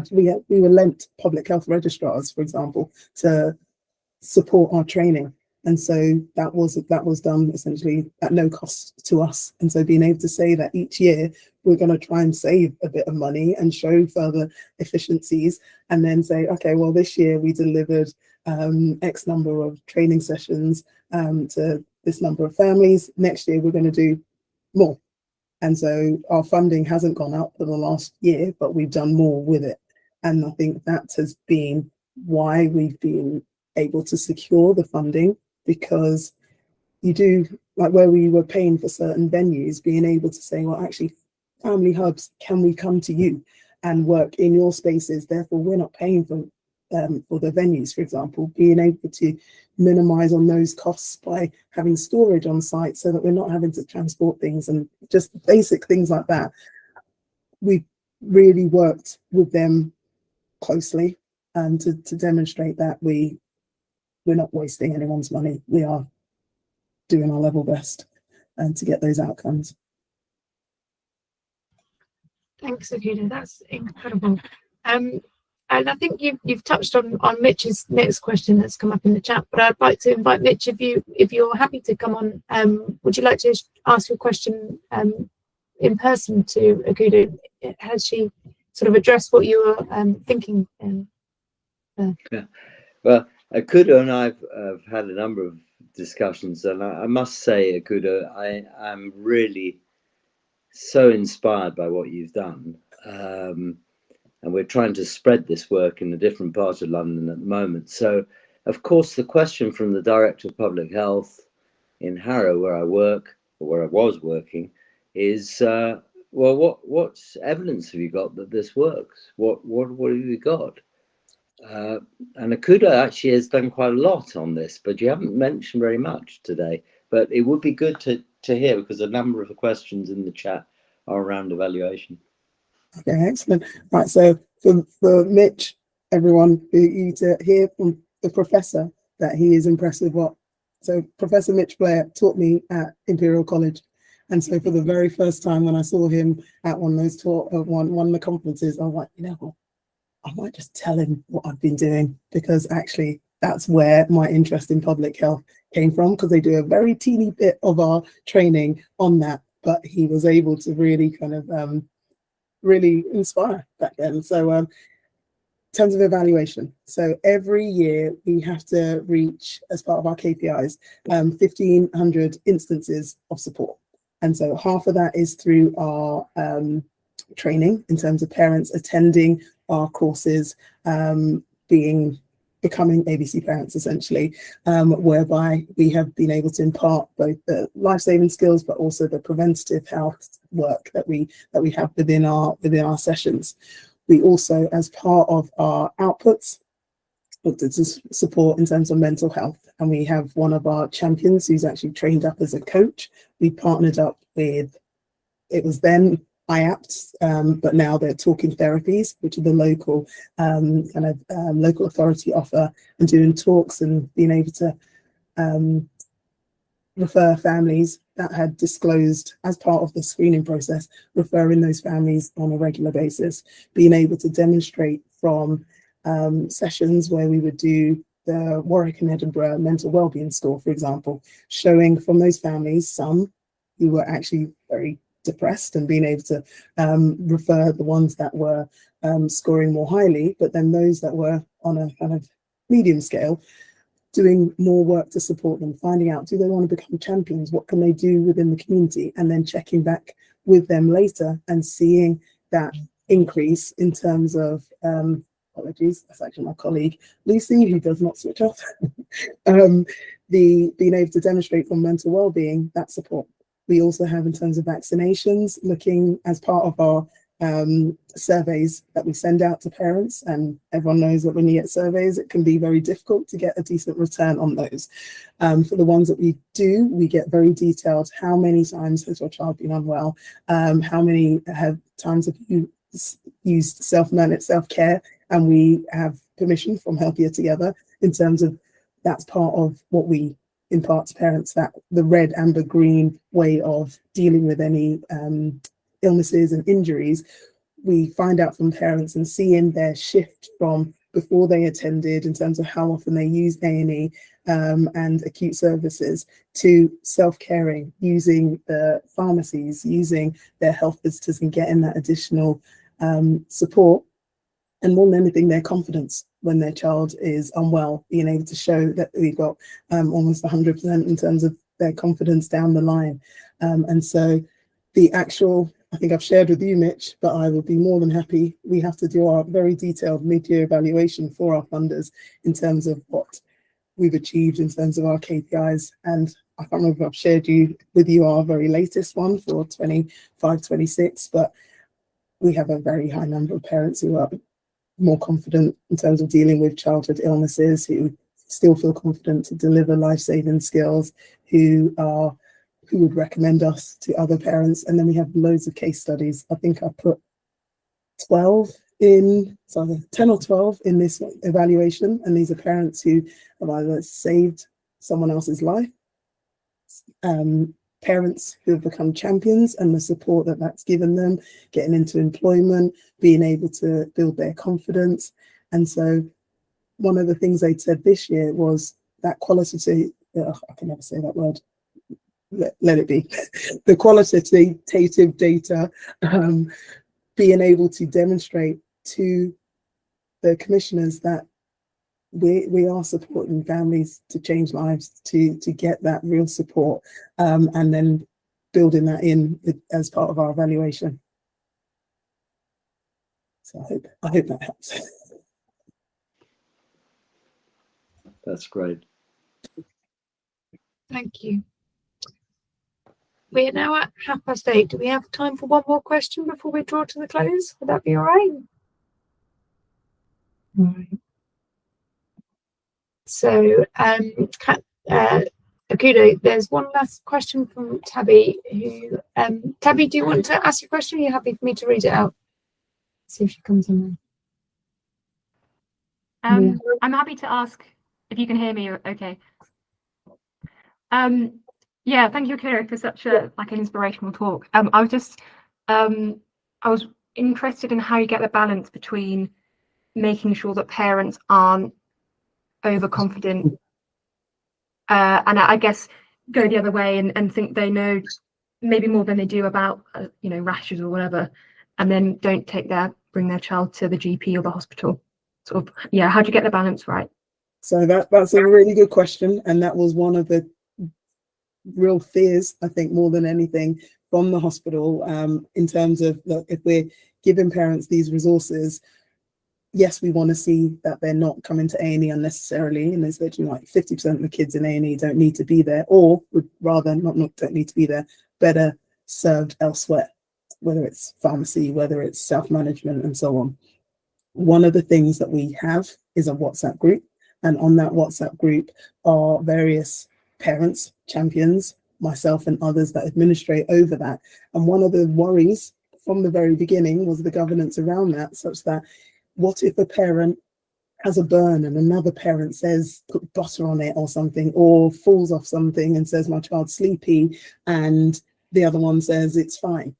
C: were lent public health registrars, for example, to support our training. And so that was done essentially at no cost to us. And so being able to say that each year we're going to try and save a bit of money and show further efficiencies, and then say, okay, well, this year we delivered X number of training sessions to this number of families. Next year we're going to do more. And so our funding hasn't gone up for the last year, but we've done more with it. And I think that has been why we've been able to secure the funding, because you do, like where we were paying for certain venues, being able to say, well, actually, family hubs, can we come to you and work in your spaces? Therefore, we're not paying for the venues, for example, being able to minimize on those costs by having storage on site so that we're not having to transport things, and just basic things like that. We've really worked with them closely and to demonstrate that we're not wasting anyone's money. We are doing our level best and to get those outcomes.
A: Thanks, Akudo. That's incredible. And I think you've touched on Mitch's next question that's come up in the chat, but I'd like to invite Mitch, if you're happy to come on. Would you like to ask your question in person to Akudo? Has she sort of addressed what you were thinking?
D: Yeah. Well, Akudo and I've had a number of discussions, and I must say, Akudo, I'm really so inspired by what you've done. And we're trying to spread this work in a different part of London at the moment. So, of course, the question from the Director of Public Health in Harrow, where I work, or where I was working, is, well, what evidence have you got that this works? What have you got? And Akudo actually has done quite a lot on this, but you haven't mentioned very much today. But it would be good to hear, because a number of the questions in the chat are around evaluation.
C: Okay, excellent. Right, so for Mitch, everyone, you to hear from the professor that he is impressed with what. So Professor Mitch Blair taught me at Imperial College. And so for the very first time when I saw him at one of those one of the conferences, I was like, you know, I might just tell him what I've been doing, because actually that's where my interest in public health came from, because they do a very teeny bit of our training on that, but he was able to really kind of really inspire back then. So in terms of evaluation, so every year we have to reach, as part of our KPIs, 1,500 instances of support. And so half of that is through our training, in terms of parents attending our courses, becoming ABC parents, essentially, whereby we have been able to impart both the life-saving skills, but also the preventative health work that we have within our sessions. We also, as part of our outputs, looked at support in terms of mental health, and we have one of our champions who's actually trained up as a coach. We partnered up with, it was then IAPT, but now they're Talking Therapies, which are the local local authority offer, and doing talks and being able to refer families that had disclosed as part of the screening process, referring those families on a regular basis, being able to demonstrate from sessions where we would do the Warwick and Edinburgh mental wellbeing score, for example, showing from those families some who were actually very depressed, and being able to refer the ones that were scoring more highly, but then those that were on a kind of medium scale, doing more work to support them, finding out, do they want to become champions? What can they do within the community? And then checking back with them later and seeing that increase in terms of, apologies, that's actually my colleague, Lucy, who does not switch off, being able to demonstrate from mental wellbeing, that support. We also have, in terms of vaccinations, looking as part of our surveys that we send out to parents, and everyone knows that when you get surveys, it can be very difficult to get a decent return on those. For the ones that we do, we get very detailed. How many times has your child been unwell? How many times have you used self-managed self-care? And we have permission from Healthier Together in terms of that's part of what we imparts parents that the red, amber, green way of dealing with any illnesses and injuries, we find out from parents and seeing their shift from before they attended in terms of how often they use A&E and acute services to self-caring, using the pharmacies, using their health visitors and getting that additional support. And more than anything, their confidence when their child is unwell, being able to show that we've got almost 100% in terms of their confidence down the line. And so the actual, I think I've shared with you, Mitch, but I would be more than happy. We have to do our very detailed mid-year evaluation for our funders in terms of what we've achieved in terms of our KPIs. And I can't remember if I've shared with you our very latest one for 25-26, but we have a very high number of parents who are more confident in terms of dealing with childhood illnesses, who still feel confident to deliver life-saving skills, who would recommend us to other parents. And then we have loads of case studies. I think I put 10 or 12 in this evaluation. And these are parents who have either saved someone else's life, parents who have become champions and the support that that's given them, getting into employment, being able to build their confidence. And so one of the things they said this year was that qualitative, I can never say that word, let it be, the qualitative data, being able to demonstrate to the commissioners that we are supporting families to change lives, to get that real support, and then building that in as part of our evaluation. So I hope that helps.
D: That's great.
A: Thank you. We are now at 8:30. Do we have time for one more question before we draw to the close? Would that be all right? All right. So, Akudo, there's one last question from Tabby. Tabby, do you want to ask your question? Are you happy for me to read it out? See if she comes in.
E: I'm happy to ask if you can hear me. Okay. Yeah, thank you, Akudo, for such an inspirational talk. I was interested in how you get the balance between making sure that parents aren't overconfident, and I guess go the other way and think they know maybe more than they do about rashes or whatever, and then don't bring their child to the GP or the hospital. Sort of, yeah. How do you get the balance right?
C: So that's a really good question, and that was one of the real fears, I think, more than anything, from the hospital, in terms of, look, if we're giving parents these resources, yes, we want to see that they're not coming to A&E unnecessarily, and there's literally 50% of the kids in A&E don't need to be there, or would rather not don't need to be there, better served elsewhere, whether it's pharmacy, whether it's self-management, and so on. One of the things that we have is a WhatsApp group, and on that WhatsApp group are various parents, champions, myself and others that administrate over that. And one of the worries from the very beginning was the governance around that, such that what if a parent has a burn and another parent says put butter on it or something, or falls off something and says my child's sleepy, and the other one says it's fine.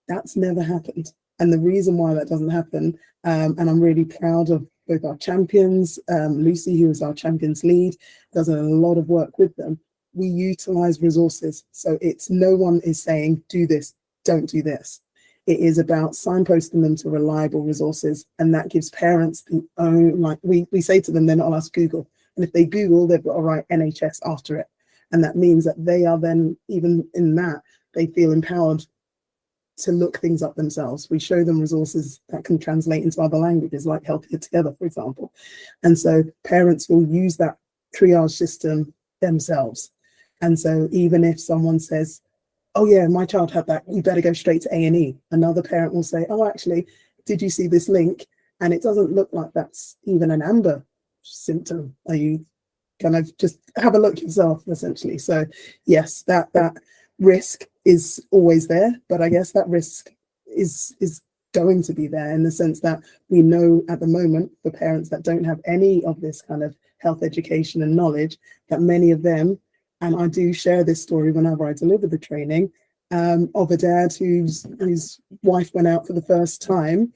C: That's never happened. And the reason why that doesn't happen, and I'm really proud of both our champions, Lucy, who is our champions lead, does a lot of work with them. We utilize resources. So it's no one is saying, do this, don't do this. It is about signposting them to reliable resources. And that gives parents the own, we say to them, they're not allowed to Google. And if they Google, they've got to write NHS after it. And that means that they are then, even in that, they feel empowered to look things up themselves. We show them resources that can translate into other languages, like Healthier Together, for example. And so parents will use that triage system themselves. And so even if someone says, oh yeah, my child had that, you better go straight to A&E, another parent will say, oh, actually, did you see this link? And it doesn't look like that's even an amber symptom. Are you kind of just have a look yourself, essentially? So yes, that risk is always there, but I guess that risk is going to be there in the sense that we know at the moment, for parents that don't have any of this kind of health education and knowledge, that many of them And I do share this story whenever I deliver the training, of a dad whose wife went out for the first time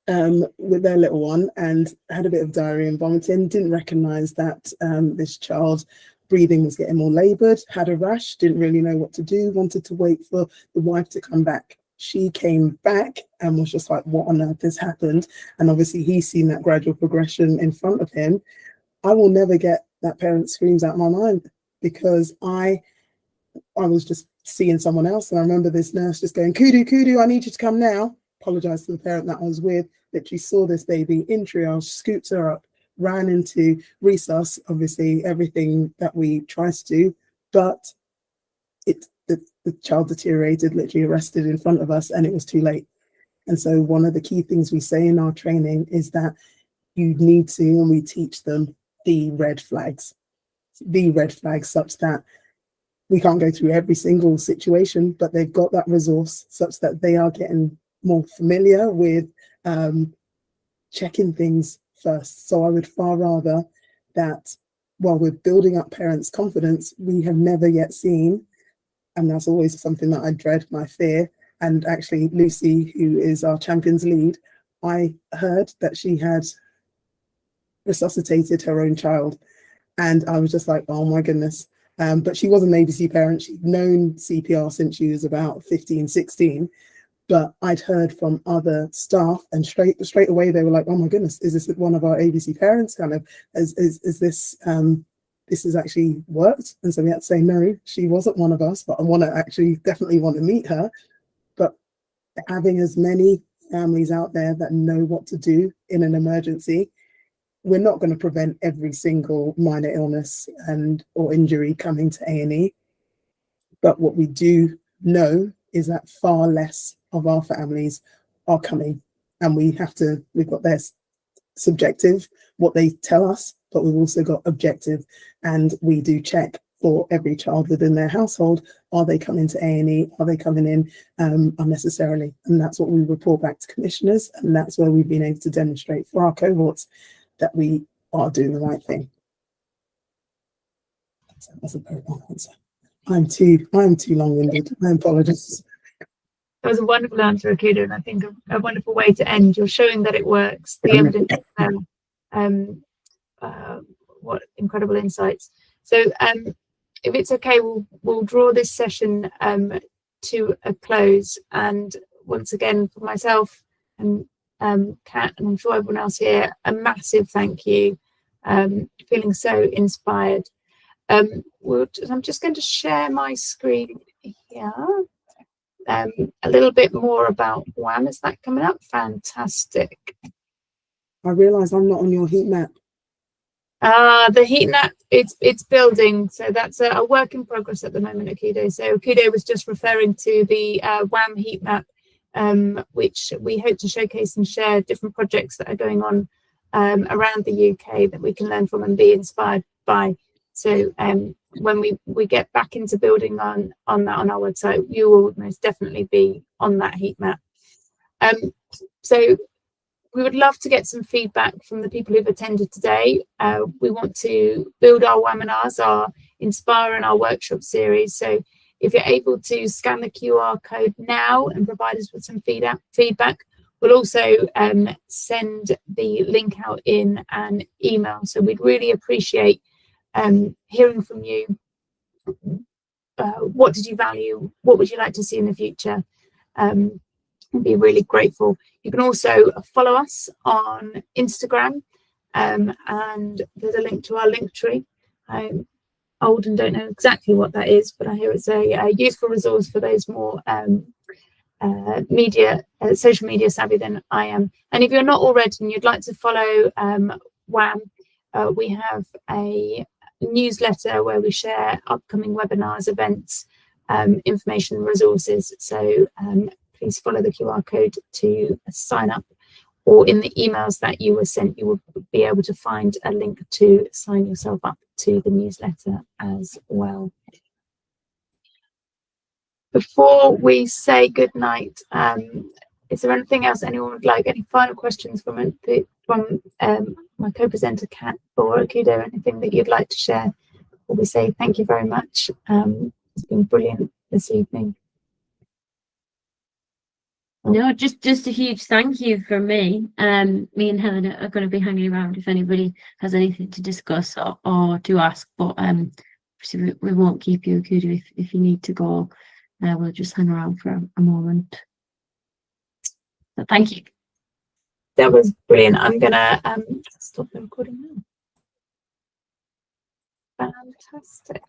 C: with their little one and had a bit of diarrhea and vomiting, didn't recognise that this child breathing was getting more laboured, had a rash, didn't really know what to do, wanted to wait for the wife to come back. She came back and was just like, what on earth has happened? And obviously he's seen that gradual progression in front of him. I will never get that parent screams out of my mind, because I was just seeing someone else. And I remember this nurse just going, Kudu, I need you to come now. Apologise to the parent that I was with. Literally saw this baby in triage, scooped her up, ran into resus, obviously everything that we try to do, but the child deteriorated, literally arrested in front of us, and it was too late. And so one of the key things we say in our training is that you need to, and we teach them the red flags such that we can't go through every single situation, but they've got that resource such that they are getting more familiar with checking things first. So I would far rather that while we're building up parents' confidence, we have never yet seen, and that's always something that I dread and I fear. And actually Lucy, who is our Champions lead, I heard that she had resuscitated her own child. And I was just like, oh my goodness. But she was an ABC parent. She'd known CPR since she was about 15, 16. But I'd heard from other staff, and straight away they were like, oh my goodness, is this one of our ABC parents? Kind of, is this, this has actually worked? And so we had to say, no, she wasn't one of us, but definitely want to meet her. But having as many families out there that know what to do in an emergency, we're not going to prevent every single minor illness or injury coming to A&E. But what we do know is that far less of our families are coming, and we've got their subjective, what they tell us, but we've also got objective, and we do check for every child within their household. Are they coming to A&E? Are they coming in unnecessarily? And that's what we report back to commissioners, and that's where we've been able to demonstrate for our cohorts that we are doing the right thing. So that's a very long answer. I'm too long-winded. I apologize.
A: That was a wonderful answer, Akudo, and I think a wonderful way to end. You're showing that it works. The evidence is there. What incredible insights. So if it's okay, we'll draw this session to a close. And once again, for myself and Kat, and I'm sure everyone else here, a massive thank you. Feeling so inspired. I'm just going to share my screen here. A little bit more about WHAM. Is that coming up? Fantastic.
C: I realise I'm not on your heat map.
A: The heat map, it's building. So that's a work in progress at the moment, Akudo. So Akudo was just referring to the WHAM heat map, which we hope to showcase and share different projects that are going on around the UK that we can learn from and be inspired by. So when we get back into building on that on our website, you will most definitely be on that heat map. So we would love to get some feedback from the people who've attended today. We want to build our webinars, our Inspire and our workshop series. So if you're able to scan the QR code now and provide us with some feedback, we'll also send the link out in an email. So we'd really appreciate hearing from you. What did you value? What would you like to see in the future? I'd be really grateful. You can also follow us on Instagram, and there's a link to our link tree. I'm old and don't know exactly what that is, but I hear it's a useful resource for those more social media savvy than I am. And if you're not already and you'd like to follow WHAM, we have a newsletter where we share upcoming webinars, events, information, resources. So please follow the QR code to sign up, or in the emails that you were sent, you will be able to find a link to sign yourself up to the newsletter as well. Before we say good night, is there anything else anyone would like? Any final questions from my co-presenter Kat or Akudo? Anything that you'd like to share we say thank you very much. It's been brilliant this evening.
B: No, just a huge thank you from me. Me and Helen are going to be hanging around if anybody has anything to discuss or to ask. But obviously we won't keep you, Akudo, if you need to go. We'll just hang around for a moment. So thank you.
A: That was brilliant. I'm gonna stop the recording now. Fantastic.